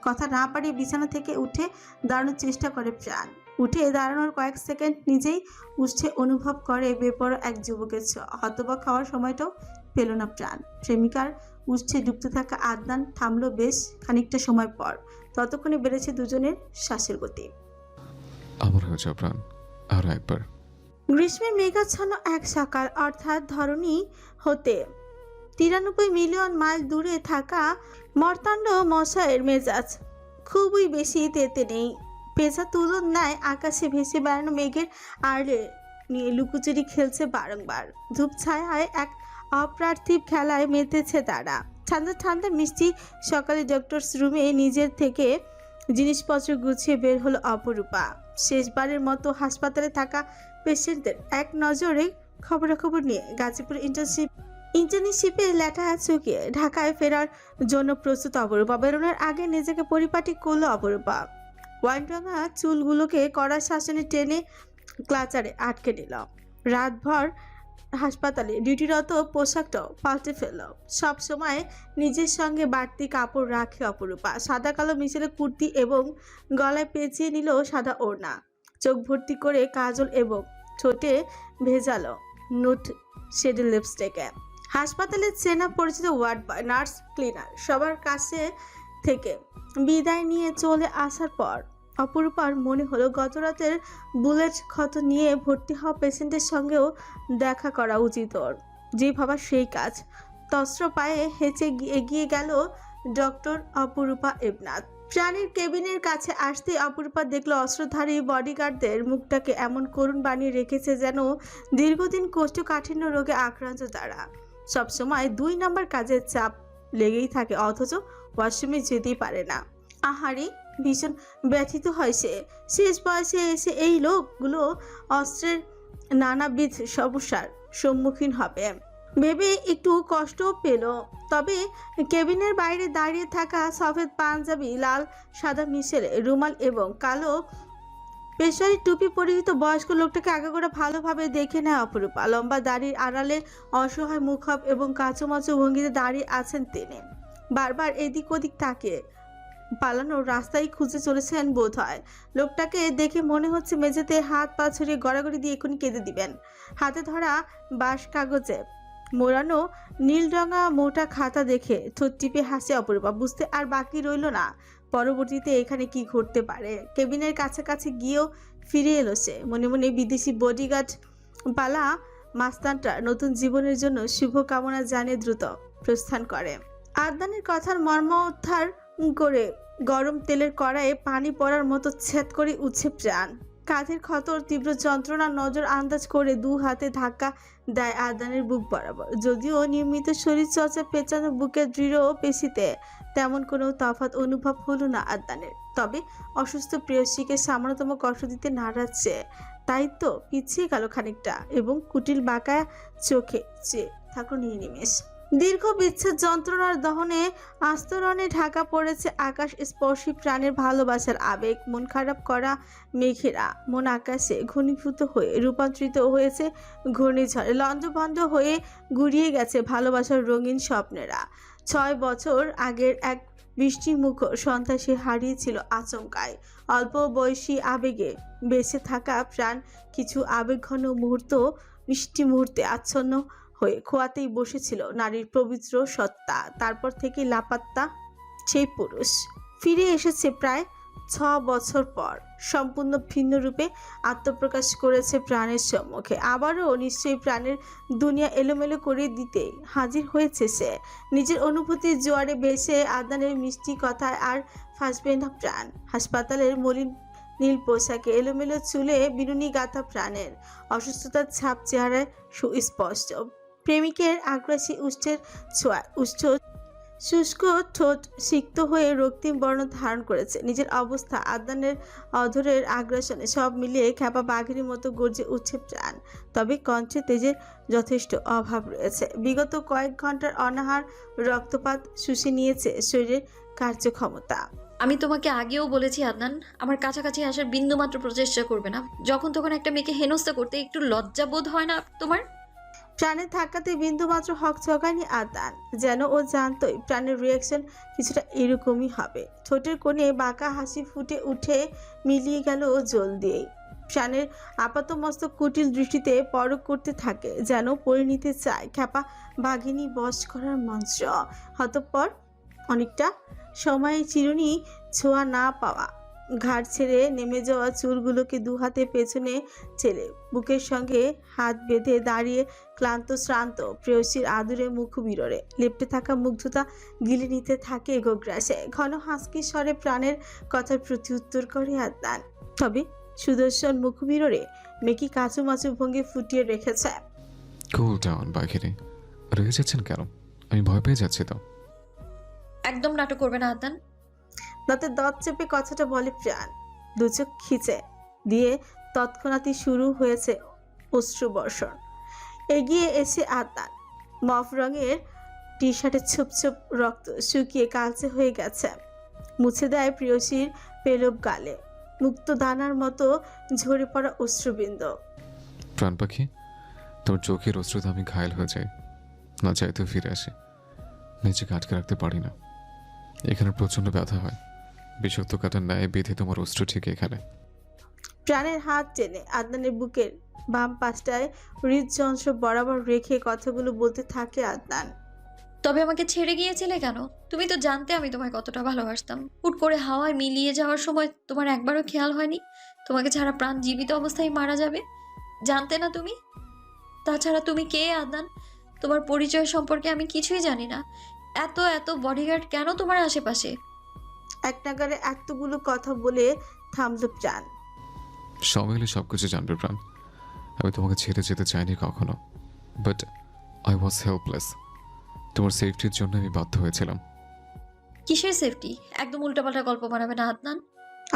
কথা না পারিয়ে বিছানা থেকে উঠে দাঁড়ানোর চেষ্টা করে প্রাণ। উঠে দাঁড়ানোর কয়েক সেকেন্ড নিজেই উষ্ঠে অনুভব করে বেপরোয়া এক যুবকের হতবাক খাওয়ার সময়টাও পেল না প্রাণ। প্রেমিকার উষ্ঠে ডুবতে থাকা আদনান থামলো বেশ খানিকটা সময় পর। ততক্ষণে বেড়েছে দুজনের শ্বাসের গতি। আমার হয়ে যাও প্রাণ, আরো একবার। গ্রীষ্মের মেঘাচ্ছন্ন এক সকাল, অর্থাৎ ধরণী হতে 93 মিলিয়ন মাইল দূরে থাকা মর্তাণ্ড মশায়ের মেজাজ খুবই বেশি তেতে নেই। পেঁচা তুলোর ন্যায় আকাশে ভেসে বেড়ানো মেঘের আড়ে নিয়ে লুকোচুরি খেলছে বারংবার। ধূপ ছায়ায় এক অপ্রার্থিব খেলায় মেতেছে তারা। ঠান্ডা ঠান্ডা মিষ্টি সকালে ডক্টরস রুমে নিজের থেকে জিনিসপত্র গুছিয়ে বের হলো অপরূপা। শেষবারের মতো হাসপাতালে থাকা পেশেন্টদের এক নজরে খবরাখবর নিয়ে গাজীপুর ইন্টার্নশিপে লেখা চুকিয়ে ঢাকায় ফেরার জন্য প্রস্তুত অপরূপা। বেরোনোর আগে নিজেকে পরিপাটি করলো অপরূপা। ওয়াইনরাঙা চুলগুলোকে কড়া শাসনে টেনে ক্লাচারে আটকে নিল। রাতভর হাসপাতালে ডিউটিরত পোশাকটাও পাল্টে ফেলল। সব সময় নিজের সঙ্গে বাড়তি কাপড় রাখে অপরূপা। সাদা কালো মিশেলে কুর্তি এবং গলায় পেঁচিয়ে নিল সাদা ওড়না। চোখ ভর্তি করে কাজল এবং ঠোঁটে ভেজালো নোট শেডের লিপস্টিকে। হাসপাতালের চেনা পরিচিত ওয়ার্ড বয়, নার্স, ক্লিনার সবার কাছে থেকে বিদায় নিয়ে চলে আসার পর অপরূপার মনে হলো গত রাতের বুলেট ক্ষত নিয়ে ভর্তি হওয়া পেশেন্টের সঙ্গেও দেখা করা উচিত ওর। যে ভাবা সেই কাজ। তস্ত্র পায়ে হেঁচে এগিয়ে গেল ডক্টর অপরূপা ইবনাথ। প্রাণীর কেবিনের কাছে আসতেই অপরূপা দেখল অস্ত্রধারী বডিগার্ডদের মুখটাকে এমন করুণ বানিয়ে রেখেছে যেন দীর্ঘদিন কোষ্ঠকাঠিন্য রোগে আক্রান্ত তারা। সবসময় 2 নম্বর কাজের চাপ লেগেই থাকে, অথচ ওয়াশরুমে যেতেই পারে না। আহারি, ভীষণ ব্যথিত হয় সে। শেষ বয়সে এসে এই লোকগুলো অস্ত্রের নানাবিধ সমস্যার সম্মুখীন হবে ভেবে একটু কষ্টও পেল। তবে কেবিনের বাইরে দাঁড়িয়ে থাকা সফেদ পাঞ্জাবি, লাল সাদা মিশেলে রুমাল এবং কালো পেশারি টুপি পরিহিত বয়স্ক লোকটাকে আগাগোড়া ভালোভাবে দেখে নেয় অপরূপা। লম্বা দাড়ির আড়ালে অসহায় মুখভ এবং কাঁচুমাচু ভঙ্গিতে দাঁড়িয়ে আছেন তিনি। বারবার এদিক ওদিক তাকিয়ে পালানোর রাস্তায় খুঁজে চলেছেন বোধ হয়। লোকটাকে দেখে মনে হচ্ছে মেঝেতে হাত পা ছড়িয়ে গড়াগড়ি দিয়ে এক্ষুনি কেঁদে দিবেন। হাতে ধরা বাঁশ কাগজে মোড়ানো নীলরঙা মোটা খাতা দেখে ঠোঁট টিপে হাসে অপরূপা। বুঝতে আর বাকি রইল না পরবর্তীতে এখানে কি ঘটতে পারে। কেবিনের কাছাকাছি গিয়েও ফিরে এলো সে। মনে মনে বিদেশি বডিগার্ড পালা মাস্তানটা নতুন জীবনের জন্য শুভকামনা জানিয়ে দ্রুত প্রস্থান করে। আদনানের কথার মর্ম উদ্ধার করে গরম তেলের কড়াইয়ে পানি পড়ার মতো ছেদ করে উঠছে প্রাণ। কাঁধের ক্ষতর তীব্র যন্ত্রণা নজর আন্দাজ করে 2 হাতে ধাক্কা দেয় আদনানের বুক বরাবর। যদিও নিয়মিত শরীরচর্চা পেঁচানো বুকের দৃঢ় পেশিতে তেমন কোনো তফাৎ অনুভব হলো না আদনানের। তবে অসুস্থ প্রেয়সীকে সামান্যতম কষ্ট দিতে নাড়াচ্ছে, তাই তো পিছিয়ে গেল খানিকটা এবং কুটিল বাঁকা চোখে চেয়ে থাকলো নির্নিমেষ। দীর্ঘ বিচ্ছেদ যন্ত্রণার দহনে আস্তরণে ঢাকা পড়েছে আকাশ স্পর্শী প্রাণের ভালোবাসার আবেগ। মন খারাপ করা মেঘেরা মন আকাশে ঘনীভূত হয়ে রূপান্তরিত হয়েছে ঘূর্ণিঝড়ে। লণ্ডভণ্ড হয়ে গুড়িয়ে গেছে ভালোবাসার রঙিন স্বপ্নেরা। 6 বছর আগের এক বৃষ্টিমুখ সন্ত্রাসী হারিয়েছিল আচমকায়। অল্প বয়সী আবেগে বেঁচে থাকা প্রাণ কিছু আবেগঘন মুহূর্ত মিষ্টি মুহূর্তে আচ্ছন্ন হয়ে খোয়াতেই বসেছিল নারীর পবিত্র সত্তা। তারপর থেকে লাপাত্তা সেই পুরুষ। ফিরে এসেছে প্রায় 6 বছর পর। সম্পূর্ণ ভিন্ন রূপে আত্মপ্রকাশ করেছে প্রাণের সম্মুখে। আবারও নিশ্চয়ই প্রাণের দুনিয়া এলোমেলো করে দিতে হাজির হয়েছে সে। নিজের অনুভূতির জোয়ারে ভেসে আদনানের মিষ্টি কথায় আর ফাঁসবে না প্রাণ। হাসপাতালের মলিন নীল পোশাকে এলোমেলো চুলে বিনুনি গাঁথা প্রাণের অসুস্থতার ছাপ চেহারায় সুস্পষ্ট। প্রেমিকের আগ্রাসী উষ্ঠের ছোঁয়া শুষ্ক ঠোঁট সিক্ত হয়ে রক্তিম বর্ণ ধারণ করেছে। নিজের অবস্থা, আদনানের অধরের আগ্রাসনে সব মিলিয়ে খ্যাপা বাঘের মতো গর্জে উঠছে প্রাণ। তবে কণ্ঠে তেজের যথেষ্ট অভাব রয়েছে। বিগত কয়েক ঘন্টার অনাহার রক্তপাত শুষে নিয়েছে শরীরের কার্যক্ষমতা। আমি তোমাকে আগেও বলেছি আদনান, আমার কাছাকাছি আসার বিন্দুমাত্র প্রচেষ্টা করবে না। যখন তখন একটা মেয়েকে হেনস্থা করতে একটু লজ্জা বোধ হয় না তোমার? প্রাণের ধাক্কাতে বিন্দুমাত্র হক চকায়নি আদনান। যেন ও জানতই প্রাণের রিয়াকশন কিছুটা এরকমই হবে। ঠোঁটের কোণে বাঁকা হাসি ফুটে উঠে মিলিয়ে গেল জল দিয়েই। প্রাণের আপাতমস্তক কুটিল দৃষ্টিতে পরখ করতে থাকে, যেন পড়ে নিতে চায় খ্যাপা বাঘিনী বশ করার মন্ত্র। অতঃপর অনেকটা সময় চিরুনি ছোঁয়া না পাওয়া ঘাড় ছেড়ে নেমে যাওয়া চুলগুলোকে 2 হাতে পেছনে ঠেলে বুকের সঙ্গে হাত বেঁধে দাঁড়িয়ে ক্লান্ত শ্রান্ত প্রেয়সীর আদুরে মুখ বিররে লেপ্টে থাকা মুগ্ধতা গিলে নিতে থাকে গোগ্রাসে। ঘন হাসকি স্বরে প্রাণের কথার প্রত্যুত্তর করে আদনান। তবে সুদর্শন মুখ বিররে মেকি কাঁচুমাচু ভঙ্গি ফুটিয়ে রেখেছে। কুল ডাউন বাঘিরে, রেগে যাচ্ছেন কেন? আমি ভয় পেয়ে যাচ্ছি তো। একদম নাটক করবে না আদনান। দাঁতে দাঁত চেপে কথাটা বলে প্রাণ। 2 চোখ খিচে দিয়ে তৎক্ষণাৎই শুরু হয়েছে অশ্রুবর্ষণ। এগিয়ে এসে আদনান। মফ রঙের টি শার্টে ছোপ ছোপ রক্ত শুকিয়ে কালচে হয়ে গেছে। মুছে দেয় প্রেয়সীর পেলব গালে মুক্ত দানার মতো ঝরে পড়া অশ্রুবিন্দু। প্রাণ পাখি, তোর চোখের অশ্রুতে আমি ঘায়েল হয়ে যাই, না চাইতেও ফিরে আসে, নিজেকে আটকে রাখতে পারি না। এখানে প্রচণ্ড ব্যথা হয়, বিষাক্ত কাটার ন্যায় বেঁধে তোমার অশ্রু ঠিক এখানে। প্রাণের হাত টেনে আদনানের বুকের বাম পাশটায় হৃদযন্ত্র বরাবর রেখে কথাগুলো বলতে থাকে আদনান। তবে আমাকে ছেড়ে গিয়েছিলে কেন? তুমি তো জানতে আমি তোমায় কতটা ভালোবাসতাম। হুট করে হাওয়ায় মিলিয়ে যাওয়ার সময় তোমার একবারও খেয়াল হয়নি তোমাকে ছাড়া প্রাণ জীবিত অবস্থায় মারা যাবে? জানতে না তুমি? তাছাড়া তুমি কে আদনান? তোমার পরিচয় সম্পর্কে আমি কিছুই জানি না। এত এত বডিগার্ড কেন তোমার আশেপাশে? এক নাগারে এতগুলো কথা বলে থামলো প্রাণ। সময় হলে সব কিছু জানবে প্রাণ। আমি তোমাকে ছেড়ে যেতে চাইনি কখনো, বাট আই ওয়াজ হেল্পলেস। তোমার সেফটির জন্য আমি বাধ্য হয়েছিলাম। কিসের সেফটি? একদম উল্টাপাল্টা গল্প বানাবে না আদনান।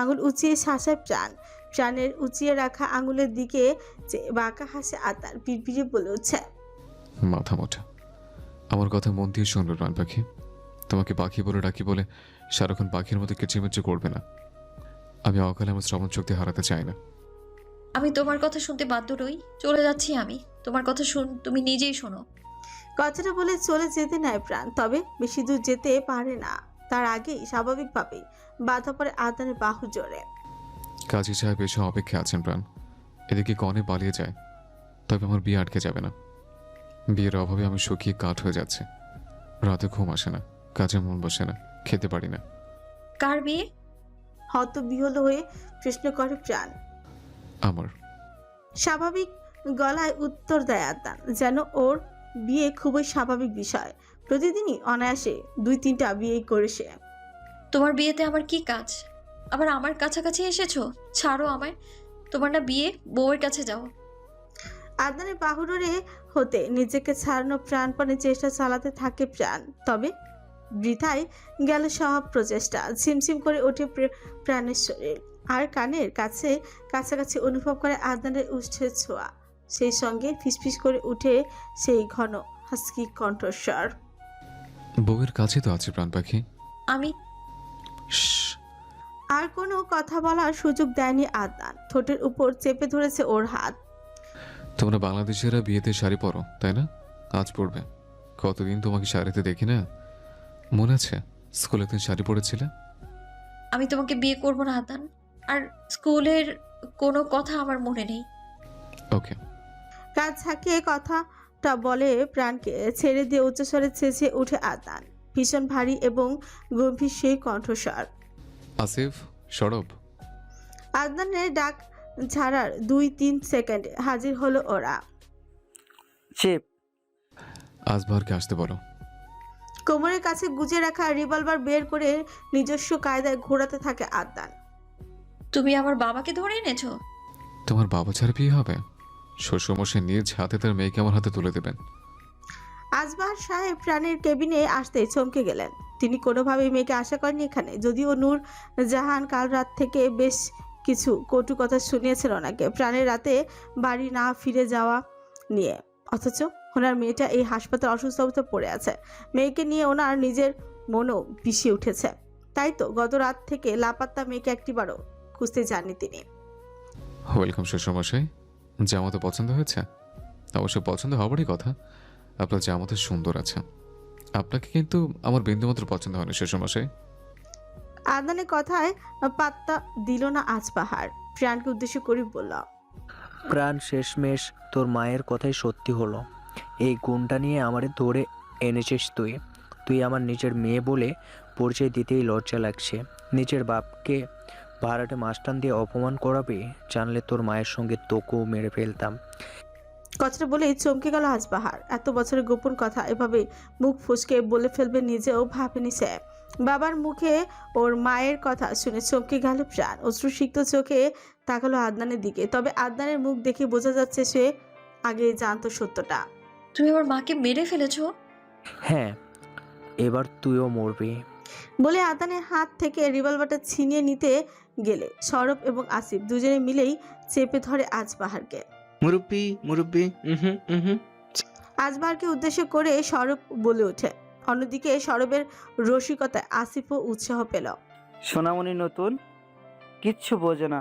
আঙুল উঁচিয়ে শাসায় প্রাণ। প্রাণের উঁচিয়ে রাখা আঙুলের দিকে যে বাঁকা হাসে আদনান পিড়পিড়ে বলে উঠছে। মাথা মোটা। আমার কথা মন দিয়ে শুনবে প্রাণ পাখি। তোমাকে পাখি বলে ডাকি বলে সারাক্ষণ পাখির মতো কিচিমিচি করবে না। আমি অকালে আমার শ্রবণ শক্তি হারাতে চাই না। আমি তোমার কথা শুনতে বাধ্য নই। চলে যাচ্ছি আমি। তোমার কথা তুমি নিজেই শোনো। কথাটা বলে চলে যেতে নেয় প্রাণ, তবে বেশি দূর যেতে পারে না। তার আগেই স্বাভাবিকভাবেই বাধা পড়ে আদনানের বাহু জোরে। কাজী সাহেব এসে অপেক্ষা আছেন প্রাণ। এদিকে কনে পালিয়ে যায়, তবে আমার বিয়ে আটকে যাবে না। বিয়ের অভাবে আমি শুকিয়ে কাঠ হয়ে যাচ্ছে। রাতে ঘুম আসে না, কাজে মন বসে না, খেতে পারি না। কার বিয়ে? হতবিহ্বল হয়ে প্রশ্ন করে প্রাণ। আমার। স্বাভাবিক গলায় উত্তর দেয় আদনান, যেন ওর বিয়ে খুবই স্বাভাবিক বিষয়। প্রতিদিনই অনায়াসে 2-3টা বিয়েই করে সে। তোমার বিয়েতে আমার কি কাজ? আবার আমার কাছাকাছি এসেছো? ছাড়ো আমায়। তোমার না বিয়ে, বউয়ের কাছে যাও। আদনানের বাহুডোরে হতে নিজেকে ছাড়ানো প্রাণপণে চেষ্টা চালাতে থাকে প্রাণ, তবে বৃথায় গেল সব প্রচেষ্টা। ঝিমঝিম করে ওঠে প্রাণের শরীর, আর কানের কাছাকাছি অনুভব করে আদনানের উষ্ঠের ছোঁয়া। সেই সঙ্গে ফিসফিস করে উঠে সেই ঘন হাস্কি কণ্ঠস্বর। বউয়ের কাছে তো আছে প্রাণ পাখি। আমি শ্শ্। আর কোনো কথা বলার সুযোগ দেয়নি আদনান। ঠোঁটের উপর চেপে ধরেছে ওর হাত। তোমরা বাংলাদেশিরা বিয়েতে শাড়ি পরো, তাই না? আজ পরবে। কতদিন তোমাকে শাড়িতে দেখি না। মনে আছে স্কুলে তুমি শাড়ি পরেছিলে? আমি তোমাকে বিয়ে করব না আদনান। আর স্কুলের কোনো কথা আমার মনে নেই। ওকে। কাজ ঝাঁকিয়ে কথাটা বলে প্রাণকে ছেড়ে দিয়ে উচ্চস্বরে চেঁচিয়ে উঠে আদনান। ভীষণ ভারী এবং গম্ভীর সেই কণ্ঠস্বর। আসিফ, সরব। আদনানের ডাক ছাড়ার 2-3 সেকেন্ডে হাজির হলো ওরা। চিপ। আজবারকে আসতে বলো। কোমরের কাছে গুজে রাখা রিভলভার বের করে নিজস্ব কায়দায় ঘোরাতে থাকে আদনান। তুমি আমার বাবাকে ধরে এনেছো? তোমার বাবা ছাড়া বিয়ে হবে? শ্বশুরমশাই নিজ হাতে তার মেয়েকে আমার হাতে তুলে দেবেন। আজবার সাহেব প্রাণের কেবিনে আসতে চমকে গেলেন। তিনি কোনোভাবেই মেয়েকে আশা করেননি এখানে। যদিও নূর জাহান কাল রাত থেকে বেশ কিছু কটু কথা শুনিয়েছিল ওনাকে প্রাণের রাতে বাড়ি না ফিরে যাওয়া নিয়ে, অথচ ওনার মেয়েটা এই হাসপাতাল অসুস্থ অবস্থায় পড়ে আছে। মেয়েকে নিয়ে ওনার নিজের মনও বিষিয়ে উঠেছে। তাই তো গত রাত থেকে লাপাত্তা মেয়েকে একটিবারও খুঁজতে যাননি তিনি। ওয়েলকাম শ্বশুরমশাই। জামা তো পছন্দ হয়েছে? অবশ্য পছন্দ হবারই কথা। আপনার জামা তো সুন্দর আছে। আপনাকে কিন্তু আমার বিন্দুমাত্র পছন্দ হয়নি শ্বশুরমশাই। আদনানের কথায় পাত্তা দিল না আজবাহার। প্রাণকে উদ্দেশ্য করে বলল, প্রাণ শেষমেশ তোর মায়ের কথাই সত্যি হলো। এই গুণটা নিয়ে আমারে ধরে এনেছিস তুই। তুই আমার নিজের মেয়ে বলে পরিচয় দিতেই লজ্জা লাগছে। নিজের বাপকে ভাড়াটে মাস্টান দিয়ে অপমান করাবি জানলে তোর মায়ের সঙ্গে তোকেও মেরে ফেলতাম। কথাটা বলেই চমকে গেল আজবাহার। এত বছরের গোপন কথা এভাবে মুখ ফসকে বলে ফেলবে নিজেও ভাবেনি সে। বাবার মুখে ওর মায়ের কথা শুনে চমকে গেল প্রাণ। অশ্রুসিক্ত চোখে তাকালো আদনানের দিকে, তবে আদনানের মুখ দেখে বোঝা যাচ্ছে সে আগে জানতো সত্যটা। তুমি আমার মাকে মেরে ফেলেছো? হ্যাঁ, এবার তুইও মরবি। বলে আদনানের হাত থেকে রিভলভারটা ছিনিয়ে নিতে গেলে সৌরভ এবং আসিফ দুজনে মিলেই চেপে ধরে আজবাহারকে। মুরব্বি মুরব্বি। আজবাহারকে উদ্দেশ্য করে সৌরভ বলে ওঠে। অন্যদিকে সৌরভের রসিকতায় আসিফও উৎসাহ পেল। সোনামণি নতুন কিচ্ছু বোঝে না।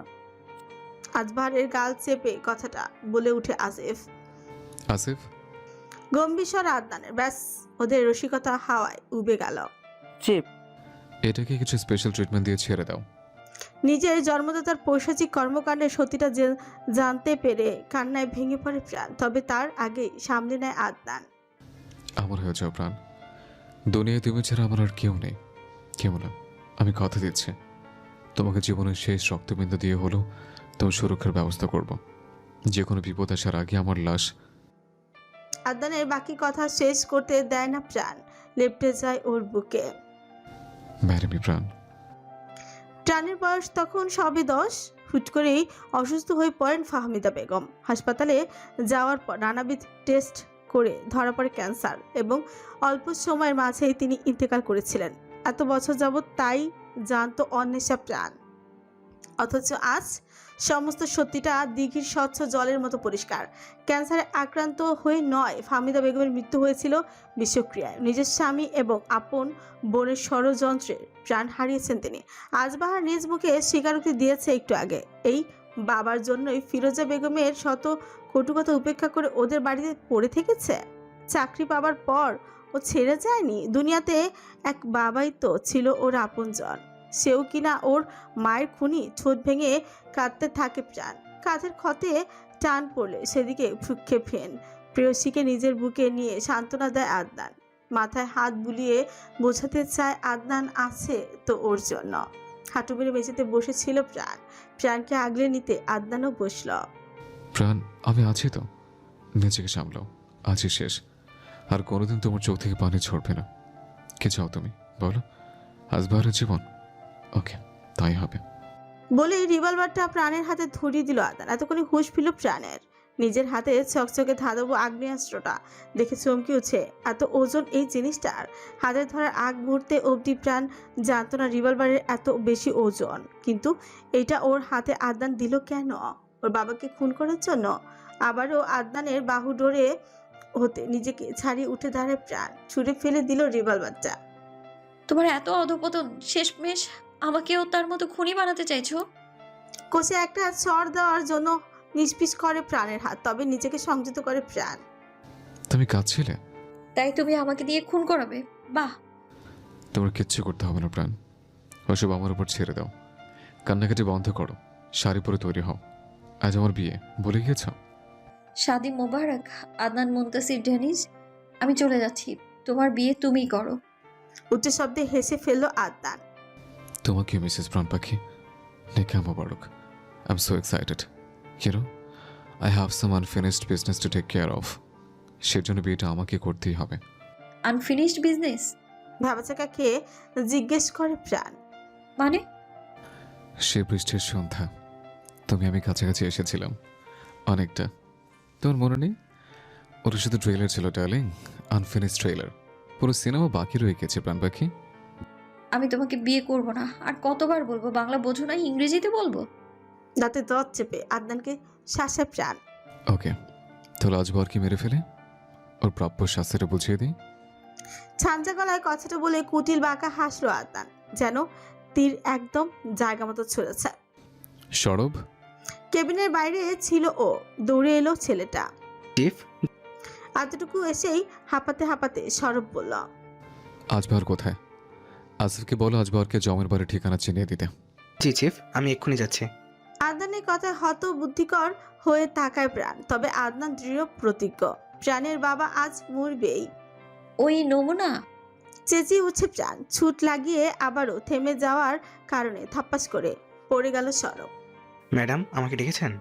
আজবাহারের গাল চেপে কথাটা বলে উঠে আসিফ। আসিফ, গম্ভীর স্বর আদনানের। ব্যাস, ওদের রসিকতা হাওয়ায় উবে গেল। চিপ। এটাকে কিছু স্পেশাল ট্রিটমেন্ট দিয়ে ছেড়ে দাও। নিজের জন্মদাতার পৈশাচিক কর্মকাণ্ডের সত্যিটা জানতে পেরে কান্নায় ভেঙে পড়ে প্রাণ। তবে তার আগে সামলে নেয় আদনান। আমার হয়ে যাও প্রাণ, দুনিয়ায় তুমি ছাড়া আমার আর কেউ নেই। কেউ না, আমি কথা দিচ্ছি তোমাকে জীবনের শেষ রক্তবিন্দু দিয়ে হলেও তোমার সুরক্ষার ব্যবস্থা করব। যে কোনো বিপদ আসার আগে আমার লাশ। আদনানের বাকি কথা শেষ করতে দেয় না প্রাণ, লেপ্টে যায় ওর বুকে। ম্যাডামি প্রাণ। প্রাণের বয়স তখন সবে 10। হুট করেই অসুস্থ হয়ে পড়েন ফাহমিদা বেগম। হাসপাতালে যাওয়ার পর নানাবিধ টেস্ট করে ধরা পড়ে ক্যান্সার এবং অল্প সময়ের মাঝেই তিনি ইন্তেকাল করেছিলেন। এত বছর যাবৎ তাই জানতো অন্বেষা প্রাণ, অথচ আজ সমস্ত সত্যিটা দিঘির স্বচ্ছ জলের মতো পরিষ্কার। ক্যান্সারে আক্রান্ত হয়ে নয়, ফাহমিদা বেগমের মৃত্যু হয়েছিল বিষক্রিয়ায়। নিজের স্বামী এবং আপন বোনের ষড়যন্ত্রে প্রাণ হারিয়েছেন তিনি। আজ বাহার নিজ মুখে স্বীকারোক্তি দিয়েছে একটু আগে। এই বাবার জন্যই ফিরোজা বেগমের শত কটুকথা উপেক্ষা করে ওদের বাড়িতে পড়ে থেকেছে। চাকরি পাবার পর ও ছেড়ে যায়নি। দুনিয়াতে এক বাবাই তো ছিল ওর আপনজন, সেও কিনা ওর মায়ের খুনি। ঠোঁট ভেঙে কাঁদতে থাকে প্রাণ। কাঁধের ক্ষতে টান পড়লে সেদিকে ভ্রুক্ষেপ ফেন। প্রেয়সীকে নিজের বুকে নিয়ে সান্ত্বনা দেয় আদনান। মাথায় হাত বুলিয়ে বোঝাতে চায় আদনান আছে তো ওর জন্য। হাঁটু মেরে মেঝেতে বসেছিল প্রাণ। প্রাণকে আগলে নিতে আদনানও বসল। প্রাণ, আমি আছি তো, নিজেকে সামলাও। আছি শেষ, আর কোনোদিন তোমার চোখ থেকে পানি ঝরবে না। কে চাও তুমি বলো? আজ বাহারের জীবন। ওকে, তাই হবে। বলে রিভলভারটা প্রাণের হাতে ধরিয়ে দিল আদনান। এতক্ষণে হুঁশ ফিরল প্রাণের। নিজের হাতে চকচকে ধাতব আগ্নেয়াস্ত্রটা দেখে চমকে উঠে। এত ওজন এই জিনিসটার। হাতে ধরার আগ মুহূর্তে অবধি প্রাণ জানতো না রিভলভারের এত বেশি ওজন। কিন্তু এটা ওর হাতে আদনান দিল কেন? ওর বাবাকে খুন করার জন্য? আবারও আদনানের বাহু ডোরে হতে নিজেকে ছাড়িয়ে উঠে দাঁড়ায় প্রাণ। ছুঁড়ে ফেলে দিল রিভলভারটা। তোমার এত অধপতন, শেষমেশ আমাকেও তার মতো খুনি বানাতে চাইছো? কোষে একটা চড় দেওয়ার জন্য নিষ্পিস করে প্রাণের হাত, তবে নিজেকে সংযত করে প্রাণ। তুমি কাঁদছিলে? তাই তুমি আমাকে দিয়ে খুন করাবে? বাহ! তোমার কিচ্ছু করতে হবে না প্রাণ, ওসব আমার উপর ছেড়ে দাও। কান্নাকাটি বন্ধ করো, শাড়ি পরে তৈরি হও। আজ আমার বিয়ে, বলে গিয়েছ? শাদি মোবারক আদনান মুনতাসির ডেনিস। আমি চলে যাচ্ছি, তোমার বিয়ে তুমিই করো। উচ্চ শব্দে হেসে ফেলল আদনান। তোমাকে মিসেস প্রাণ পাখি, নেকা মোবারক। I am so excited. You know, I have some unfinished business to take care of. সেজন্য বিয়েটা আমাকে করতেই হবে। আনফিনিশড বিজনেস ভাবাচাকা খেয়ে জিজ্ঞেস করে প্রাণ। মানে? সে বৃষ্টির সন্ধ্যা তুমি আমি কাছাকাছি এসেছিলাম অনেকটা, তোমার মনে নেই? ওটা শুধু ট্রেলার ছিল ডার্লিং, আনফিনিশড ট্রেলার। পুরো সিনেমা বাকি রয়ে গেছে প্রাণ পাখি। আমি তোমাকে বিয়ে করব না। আর কতবার বলবো, বাংলা বোঝো না, ইংরেজিতে বলবো? দাঁতে দত চেপে আদনানকে শাসে প্রাণ। ওকে, তাহলে আজ বরকে মেরে ফেলে ওর প্রাপ্য শাস্তিটা বুঝিয়ে দিই। ছাঞ্জা গলায় কথাটা বলে কুটিল বাঁকা হাসলো আদনান, যেন তীর একদম জায়গা মতো ছুঁড়েছে। সরব। কেবিনের বাইরে ছিল ও। দৌড়ে এলো ছেলেটা। চিফ, এতটুকু এসেই হাঁপাতে হাঁপাতে সরব বলল, আজবার কোথায়? আসিফকে বলো আজবারকে জমের বাড়ির ঠিকানা চিনিয়ে দিতে। জি চিফ, আমি এক্ষুনি যাচ্ছি। আদনানের কথায় হত বুদ্ধিকর হয়ে তাকায় প্রাণ। তবে আদনান দৃঢ় প্রতিজ্ঞ, প্রাণের বাবা আজ মরবেই। ওই নমুনা। চেঁচিয়ে উঠছে প্রাণ। ছুট লাগিয়ে আবারও থেমে যাওয়ার কারণে থাপ্পাস করে পড়ে গেল সরব। ম্যাডাম, আমাকে ডেকেছেন?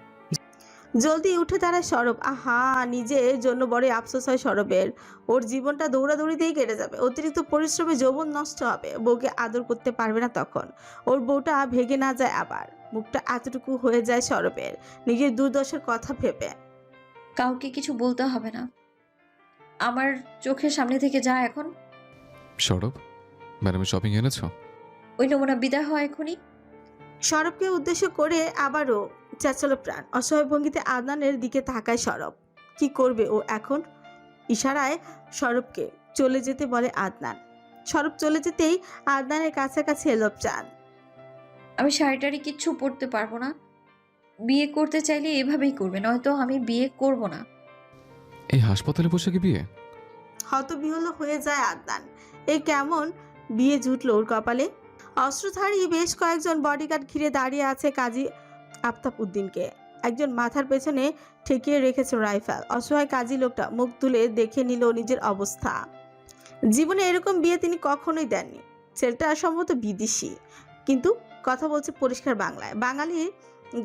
জলদি উঠে দাঁড়ায় সরব। আহা, নিজের জন্য বড় আফসোস হয় সরবের। ওর জীবনটা দৌড়াদৌড়িতেই কেটে যাবে। অতিরিক্ত পরিশ্রমে যৌবন নষ্ট হবে। বউকে আদর করতে পারবে না তখন। ওর বউটা ভেগে না যায় আবার। মুখটা এতটুকু হয়ে যায় সরবের নিজের দুর্দশার কথা ভেবে। কাউকে কিছু বলতে হবে না, আমার চোখের সামনে থেকে যা এখন। সরব, ম্যাডামের শপিং এনেছো? ওই নমুনা বিদায় হয় এখনই। সরবকে উদ্দেশ্য করে আবারও চেঁচালো প্রাণ। অসহায় ভঙ্গিতে আদনানের দিকে তাকায় সরব। কি করবে ও এখন? ইশারায় সরবকে চলে যেতে বলে আদনান। সরব চলে যেতেই আদনানের কাছাকাছি এলো প্রাণ। আমি শাড়িটারি কিচ্ছু পরতে পারবো না। বিয়ে করতে চাইলে এভাবেই করবে, নয়তো আমি বিয়ে করব না। এই হাসপাতালে বসে কি বিয়ে? হতবিহ্বল হয়ে যায় আদনান। এই কেমন বিয়ে জুটলো ওর কপালে? অস্ত্রধারী বেশ কয়েকজন বডিগার্ড ঘিরে দাঁড়িয়ে আছে কাজী আফতাব উদ্দিনকে। একজন মাথার পেছনে ঠেকিয়ে রেখেছে রাইফেল। অসহায় কাজী লোকটা মুখ তুলে দেখে নিল নিজের অবস্থা। জীবনে এরকম বিয়ে তিনি কখনোই দেননি। ছেলেটা সম্ভবত বিদেশি, কিন্তু কথা বলছে পরিষ্কার বাংলায়। বাঙালির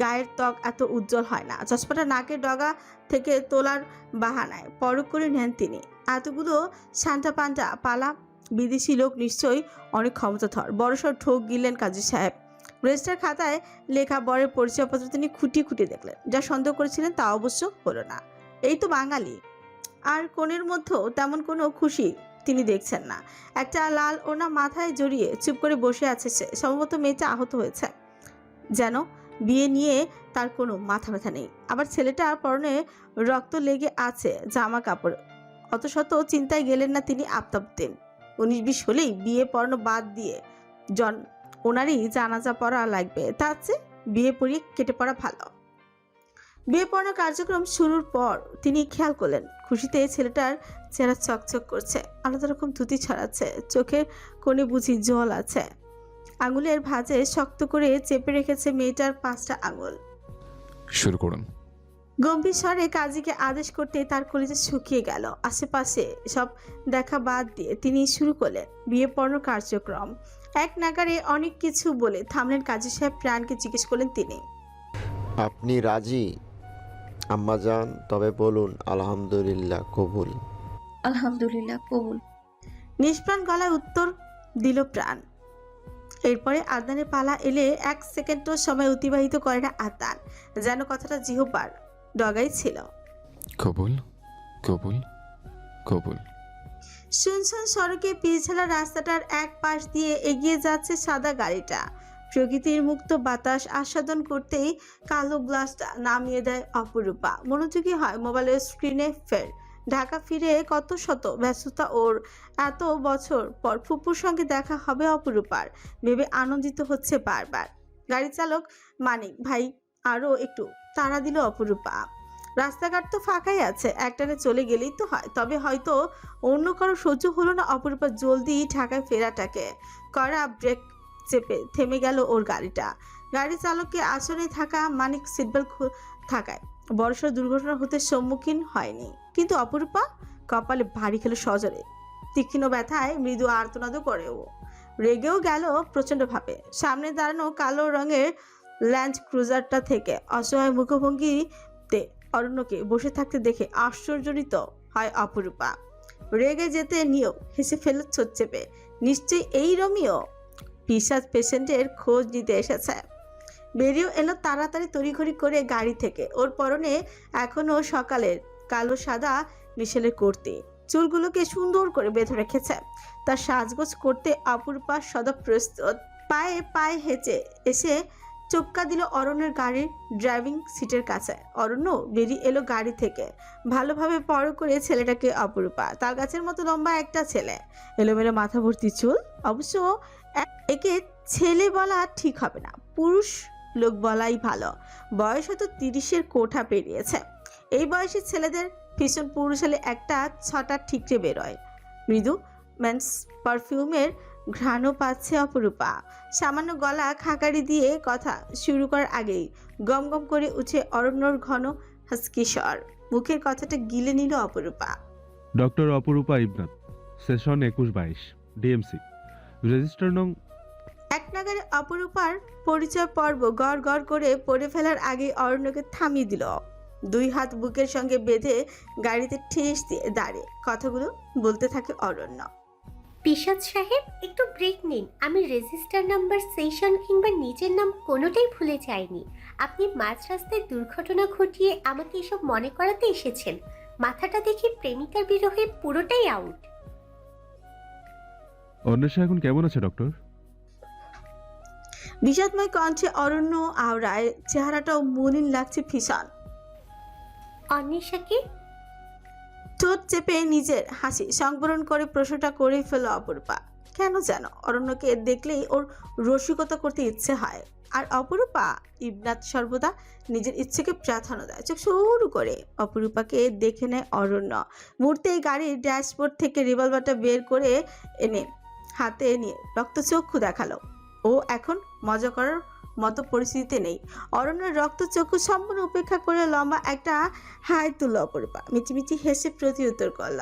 গায়ের ত্বক এত উজ্জ্বল হয় না। চশমাটা নাকের ডগা থেকে তোলার বাহানায় পরখ করে নেন তিনি। এতগুলো সান্টা পান্টা পালা বিদেশি লোক নিশ্চয়ই অনেক ক্ষমতাধর। বড়সড় ঠোক গিললেন কাজী সাহেব। রেজিস্টার খাতায় লেখা বরের পরিচয়পত্র তিনি খুঁটিয়ে খুঁটিয়ে দেখলেন। যা সন্দেহ করেছিলেন তা অবশ্য হলো না। এই তো বাঙালি। আর কোণের মধ্যেও তেমন কোনো খুশি তিনি দেখছেন না। একটা লাল ওড়না মাথায় জড়িয়ে চুপ করে বসে আছে সে। সম্ভবত মেয়েটা আহত হয়েছে, যেন বিয়ে নিয়ে তার কোনো মাথা ব্যথা নেই। আবার ছেলেটার পরনে রক্ত লেগে আছে জামা কাপড়। অত শত চিন্তায় গেলেন না তিনি। আফতাবউদ্দিন 19-20 হলেই বিয়ে পড়ানো বাদ দিয়ে ওনারই জানাজা পড়া লাগবে, তার চেয়ে বিয়ে পড়িয়ে কেটে পড়া ভালো। বিয়ে পড়ানোর কার্যক্রম শুরুর পর তিনি খেয়াল করলেন খুশিতে ছেলেটার চেহারা চকচক করছে, আলাদা রকম ধুতি ছড়াচ্ছে, চোখের কোণে বুঝি জল আছে। আঙুলের ভাঁজে শক্ত করে চেপে রেখেছে মেয়েটার 5টা আঙুল। শুরু করুন। গম্ভীর স্বরে কাজীকে আদেশ করতে তার কলিজা শুকিয়ে গেল। আশেপাশে সব দেখা বাদ দিয়ে তিনি শুরু করলেন বিয়ে পড়ানোর কার্যক্রম। এক নাগারে অনেক কিছু বলে থামলেন কাজী সাহেব। প্রাণকে জিজ্ঞেস করলেন তিনি, আপনি রাজি আম্মাজান? তবে বলুন আলহামদুলিল্লাহ কবুল। আলহামদুলিল্লাহ কবুল। নিষ্প্রাণ গলায় উত্তর দিল প্রাণ। এরপরে আদনানের পালা এলে 1 সেকেন্ডও সময় অতিবাহিত করে না আদনান, যেন কথাটা জিহ্বার ডগাই ছিল। কবুল কবুল কবুল। শুনশান সড়কে পিছলা রাস্তাটার এক পাশ দিয়ে এগিয়ে যাচ্ছে সাদা গাড়িটা। প্রকৃতির মুক্ত বাতাস আস্বাদন করতেই কালো গ্লাসটা নামিয়ে দেয় অপরূপা। মনোযোগী হয় মোবাইলের স্ক্রিনে। ফের ঢাকা ফিরে কত শত ব্যস্ততা ওর। এত বছর পর ফুপুর সঙ্গে দেখা হবে অপরূপার ভেবে আনন্দিত হচ্ছে বারবার। গাড়ি চালক মানিক ভাই আরও একটু তাড়া দিল অপরূপা। রাস্তাঘাট তো ফাঁকাই আছে, একটানে চলে গেলেই তো হয়। তবে হয়তো অন্য কারো সহ্য হলো না অপরূপা জলদি ঢাকায় ফেরাটাকে। কড়া ব্রেক চেপে থেমে গেল ওর গাড়িটা। গাড়ি চালককে আসনে থাকা মানিক সিটবেল্ট থাকায় বড়সড় দুর্ঘটনা হতে সম্মুখীন হয়নি। কিন্তু অপরূপা কপালে ভারী খেলো সজরে। তীক্ষ্ণ ব্যথায় মৃদু আর্তনাদও করে ও। রেগেও গেল প্রচণ্ডভাবে। সামনে দাঁড়ানো কালো রঙের ল্যান্ড ক্রুজারটা থেকে অসহায় মুখভঙ্গিতে অরণ্যকে বসে থাকতে দেখে আশ্চর্যজনিত হয় অপরূপা। রেগে যেতে নিয়েও হেসে ফেল ছোট চেপে। নিশ্চয়ই এই রোমিও পিশাচ পেশেন্টের খোঁজ নিতে এসেছে। বেরিয়েও এলো তাড়াতাড়ি তড়িঘড়ি করে গাড়ি থেকে। ওর পরনে এখনো সকালের কালো সাদা মিশেলের কুর্তি। চুলগুলোকে সুন্দর করে বেঁধে রেখেছে। তার সাজগোজ করতে অপরূপা সদা প্রস্তুত। পায়ে পায়ে হেঁচে এসে চক্কা দিল অরণ্যের গাড়ির ড্রাইভিং সিটের কাছে। অরণ্য বেরিয়ে এলো গাড়ি থেকে। ভালোভাবে পরখ করে ছেলেটাকে অপরূপা। তার গাছের মতো লম্বা একটা ছেলে, এলোমেলো মাথা ভর্তি চুল। অবশ্য একে ছেলে বলা ঠিক হবে না, পুরুষ লোক বলাই ভালো। বয়স হয়তো 30-এর কোঠা পেরিয়েছে। এই বয়সী ছেলেদের ভীষণ পুরুষালী একটা ছটা ঠিকরে বেরোয়। মৃদু মেন্স পারফিউমের ঘ্রাণও পাচ্ছে অপরূপা। সামান্য গলা খাকারি দিয়ে কথা শুরু করার আগেই গম গম করে উঠে অরণ্যর ঘন হাস্কি স্বর। মুখের কথাটা গিলে নিল অপরূপা। ডক্টর অপরূপা ইবনাথ, সেশন 21-22, ডিএমসি, রেজিস্টার নং। এক নাগারে অপরূপার পরিচয় পর্ব গড় গড় করে পড়ে ফেলার আগে অরণ্যকে থামিয়ে দিল। 2 হাত বুকের সঙ্গে বেঁধে গাড়িতে ঠেস দিয়ে দাঁড়িয়ে কথাগুলো বলতে থাকে অরণ্য। পিশাচ সাহেব একটু ব্রেক নিন। আমি রেজিস্টার নাম্বার, সেশন কিংবা নিজের নাম কোনোটাই ভুলে যাইনি। আপনি মাঝ রাস্তায় দুর্ঘটনা ঘটিয়ে আমাকে এসব মনে করাতে এসেছেন। মাথাটা দেখি প্রেমিকার বিরহে পুরোটাই আউট। অন্বেষা এখন কেমন আছে ডক্টর? বিষাদময় কণ্ঠে অরণ্য আওড়ায়। চেহারাটাও মলিন লাগছে ভীষণ। অন্বেষাকে ঠোঁট চেপে নিজের হাসি সংবরণ করে প্রশ্নটা করে ফেল অপরূপা। কেন যেন অরণ্যকে দেখলেই ওর রসিকতা করতে ইচ্ছে হয়। আর অপরূপা? ইবনাথ সর্বদা নিজের ইচ্ছেকে প্রাধান্য দেয়। চোখ সরু করে অপরূপাকে দেখে নেয় অরণ্য। মুহূর্তেই গাড়ির ড্যাশবোর্ড থেকে রিভলভারটা বের করে এনে হাতে নিয়ে রক্তচক্ষু দেখালো। ও এখন মজা করার মতো পরিস্থিতিতে নেই। অরণ্যের রক্তচক্ষু সম্পূর্ণ উপেক্ষা করে লম্বা একটা হাই তুলল অপরূপা। মিচিমিচি হেসে প্রতিউত্তর করল।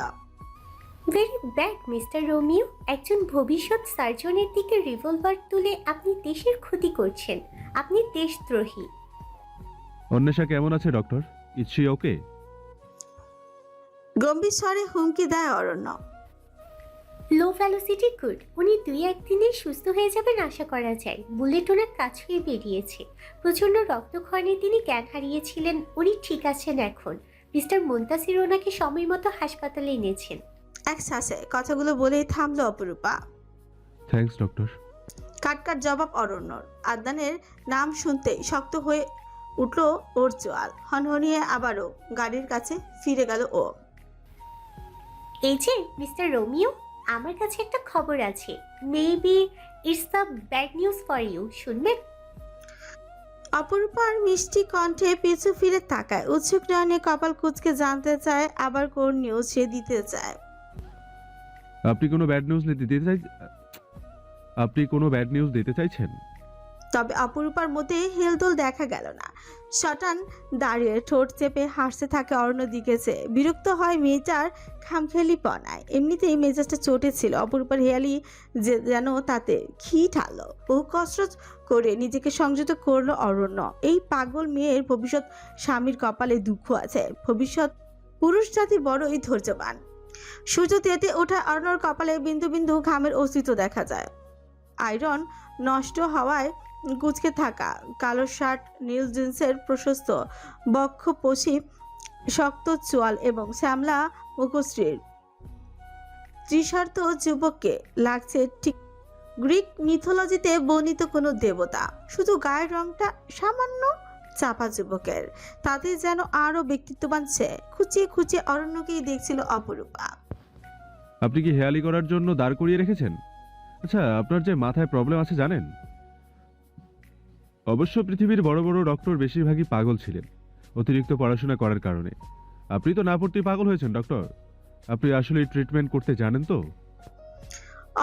Very bad mister Romeo. একজন ভবিষ্যৎ সার্জনের দিকে রিভলভার তুলে আপনি দেশের ক্ষতি করছেন। আপনি দেশদ্রোহী। অন্বেষা কেমন আছে ডক্টর? ইজ শি ওকে? গম্ভীর স্বরে হুমকি দেয় অরণ্য। লো ভ্যালোসিটি গুড। উনি 2-1 দিনে সুস্থ হয়ে যাবেন আশা করা যায়। বুলেট ওনার কাছ হয়ে বেরিয়েছে। প্রচণ্ড রক্তক্ষরণে তিনি জ্ঞান হারিয়েছিলেন। উনি ঠিক আছেন এখন। মিস্টার মুনতাসির ওনাকে সময় মতো হাসপাতালে এনেছেন। এক শ্বাসে কথাগুলো বলেই থামলো অপরূপা। Thanks doctor. কাটকাট জবাব অরণ্যর। আদনানের নাম শুনতেই শক্ত হয়ে উঠল ওর চোয়াল। হনহনিয়ে আবারও গাড়ির কাছে ফিরে গেল ও। এই যে মিস্টার রোমিও, আমার কাছে একটা খবর আছে। Maybe it's the bad news for you. শুনবেন? অপরূপার মিষ্টি কণ্ঠে পিছু ফিরে তাকায়। উৎসুক নয়নে কপাল কুঁচকে জানতে চায় আবার কোন নিউজ সে দিতে চায়। আপনি কোনো ব্যাড নিউজ দিতে চাইছেন? তবে অপরূপার মধ্যে হেলদোল দেখা গেল না। শটান দাঁড়িয়ে ঠোঁট চেপে হাসতে থাকে অরণ্য দিকে চেয়ে। বিরক্ত হয় মেয়েটার খামখেয়ালি পনায়। এমনিতেই মেজাজটা চটে ছিল। অপরূপার হেয়ালি যেন তাতে ঘি ঢালো। বহু কসরত করে নিজেকে সংযত করলো অরণ্য। এই পাগল মেয়ের ভবিষ্যৎ স্বামীর কপালে দুঃখ আছে। ভবিষ্যৎ পুরুষ জাতি বড়ই ধৈর্যবান। সূর্য তেতে ওঠা অরণ্যর কপালে বিন্দু বিন্দু ঘামের অস্তিত্ব দেখা যায়। আয়রন নষ্ট হওয়ায় কুঁচকে থাকা কালো শার্ট, নীল জিন্সের প্রশস্ত বক্ষপোষী শক্ত চোয়াল এবং শ্যামলা মুখশ্রীর ত্রিশার্থ যুবককে লাগছে ঠিক গ্রিক মিথোলজিতে বর্ণিত কোনো দেবতা। শুধু গায়ের রংটা সামান্য চাপা যুবকের, তাতে যেন আরো ব্যক্তিত্ববান সে। খুঁচিয়ে খুঁচিয়ে অরণ্যকেই দেখছিল অপরূপা। আপনি কি হেয়ালি করার জন্য দাঁড় করিয়ে রেখেছেন? আচ্ছা, আপনার যে মাথায় প্রবলেম আছে জানেন? অবশ্য পৃথিবীর বড় বড় ডক্টর বেশিরভাগই পাগল ছিলেন অতিরিক্ত পড়াশোনা করার কারণে। আপনি তো না পড়তেই পাগল হয়েছেন ডক্টর। আপনি আসলে ট্রিটমেন্ট করতে জানেন তো?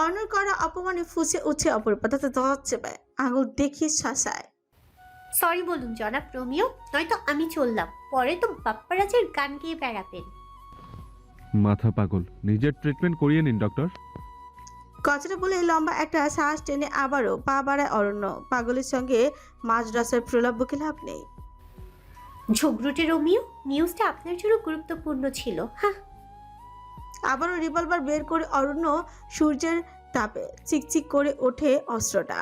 অর্ণর করা অপমানে ফুঁসে উঠছে অপরূপা। তাতে দরজে পায় আঙুল দেখিয়ে শাসায়। সরি বলুন জনাব রোমিও, নয়তো আমি চললাম। পরে তো বাপ্পারাজের গান গেয়ে বেড়াবেন। মাথা পাগল, নিজের ট্রিটমেন্ট করিয়ে নিন ডক্টর। কথাটা বলে লম্বা একটা শ্বাস টেনে আবারও পা বাড়ায় অরণ্য। পাগলের সঙ্গে মাঝ রাস্তার প্রলাপ বকে লাভ নেই। ঝগড়ুটে রোমিও, নিউজটা আপনার জন্য গুরুত্বপূর্ণ ছিল। হ্যাঁ। আবারও রিভলভার বের করে অরণ্য সূর্যের তাপে চিকচিক করে ওঠে অস্ত্রটা।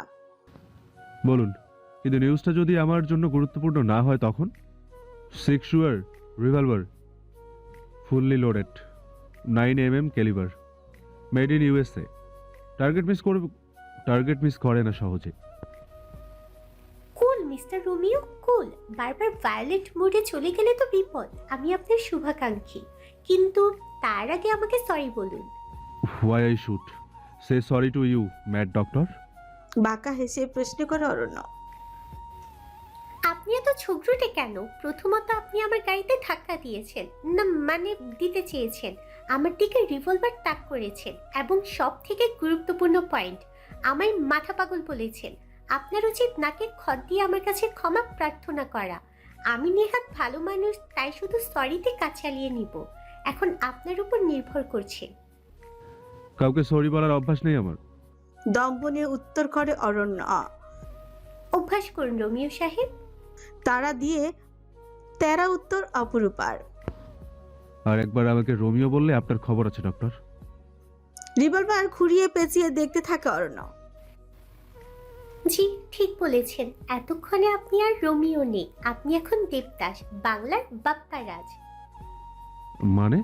বলুন, কিন্তু নিউজটা যদি আমার জন্য গুরুত্বপূর্ণ না হয় তখন? 6 shooter revolver, fully loaded, 9mm calibre, made in USA. Target miss করে না সহজে। Cool mister Romeo, cool. বারবার ভায়োলেন্ট মোডে চলে গেলে তো বিপদ। আমি আপনার শুভাকাঙ্ক্ষী, কিন্তু তার আগে আমাকে সরি বলুন। Why I should say sorry to you mad doctor? বাঁকা হেসে প্রশ্ন করে অরণ্য। আপনি এত ঝগড়ুটে কেন? প্রথমত আপনি আমার গাড়িতে ধাক্কা দিয়েছেন, না মানে দিতে চেয়েছেন। আমার দিকে রিভলভার তাক করেছেন এবং সব থেকে গুরুত্বপূর্ণ পয়েন্ট, আমায় মাথা পাগল বলেছেন। আপনার উচিত নাকে খত দিয়ে আমার কাছে ক্ষমা প্রার্থনা করা। আমি নেহাত ভালো মানুষ, তাই শুধু সরিতে কাজ চালিয়ে নিব। এখন আপনার উপর নির্ভর করছে। কাউকে সরি বলার অভ্যাস নেই আমার। দম্ভ নিয়ে উত্তর করে অরণ্য। অভ্যাস করুন রোমিও সাহেব। তারা দিয়ে তেরা উত্তর অপরূপার। আর একবার আমাকে রোমিও বললে আপনার খবর আছে ডক্টর। রিভলভার ঘুরিয়ে পেঁচিয়ে দেখতে থাকে অরণ্য। জি ঠিক বলেছেন। এতক্ষণে আপনি আর রোমিও নেই, আপনি এখন দেবদাস, বাংলার বাপ্পারাজ। মানে?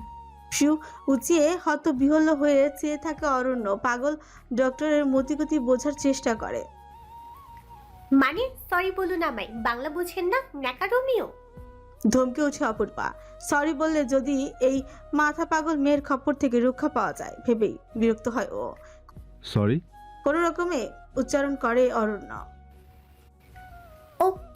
শিউ উঁচিয়ে হতবিহ্বল হয়ে চেয়ে থাকে অরণ্য। পাগল ডক্টরের মতিগতি বোঝার চেষ্টা করে। মানে সরি বলুন আমায়, বাংলা বোঝেন না ন্যাকা রোমিও? ধমকে উঠে অপূর্বা। সরি বললে যদি এই মাথা পাগল মেয়ের খপ্পর থেকে রক্ষা পাওয়া যায় ভেবেই বিরক্ত হয় ও। সরি? কোনো রকমে উচ্চারণ করে অরণ্য।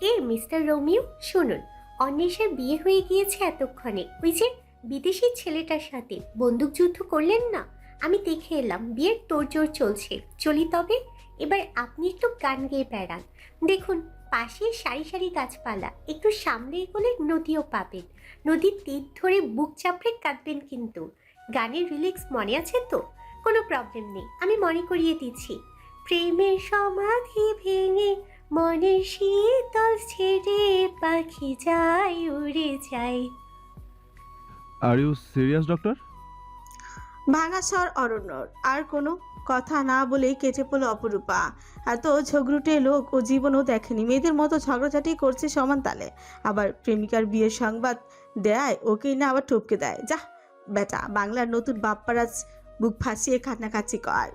কে মিস্টার রোমিও? শুনুন, অন্বেষার বিয়ে হয়ে গিয়েছে এতক্ষণে। ওই যে বিদেশি ছেলেটার সাথে বন্দুক যুদ্ধ করলেন না, আমি দেখে এলাম বিয়ের তোড়জোড় চলছে। চলি তবে। এবার আপনি একটু গান গেয়ে বেড়ান। দেখুন পাশে সারি সারি গাছপালা, একটু সামনে এগোলে নদীও পাবেন। নদীর তীর ধরে বুক চাপড়ে কাঁদবেন কিন্তু। গানের রিলিক্স মনে আছে তো? কোনো প্রবলেম নেই, আমি মনে করিয়ে দিচ্ছি। প্রেমের সমাধি ভেঙে মনের শীতল ছেড়ে পাখি যায় উড়ে যায়। Are you serious doctor? ভাঙা স্বর অরণ্যর। আর কোনো কথা না বলেই কেটে পড়ল অপরূপা। এত ঝগড়ুটে লোক ও জীবনও দেখেনি। মেয়েদের মতো ঝগড়াঝাটি করছে সমান তালে, আবার প্রেমিকার বিয়ের সংবাদ দেয় ওকেই না আবার টপকে দেয়। যা বেটা, বাংলার নতুন বাপ্পারাজ বুক ফাঁসিয়ে কান্নাকাচি কর।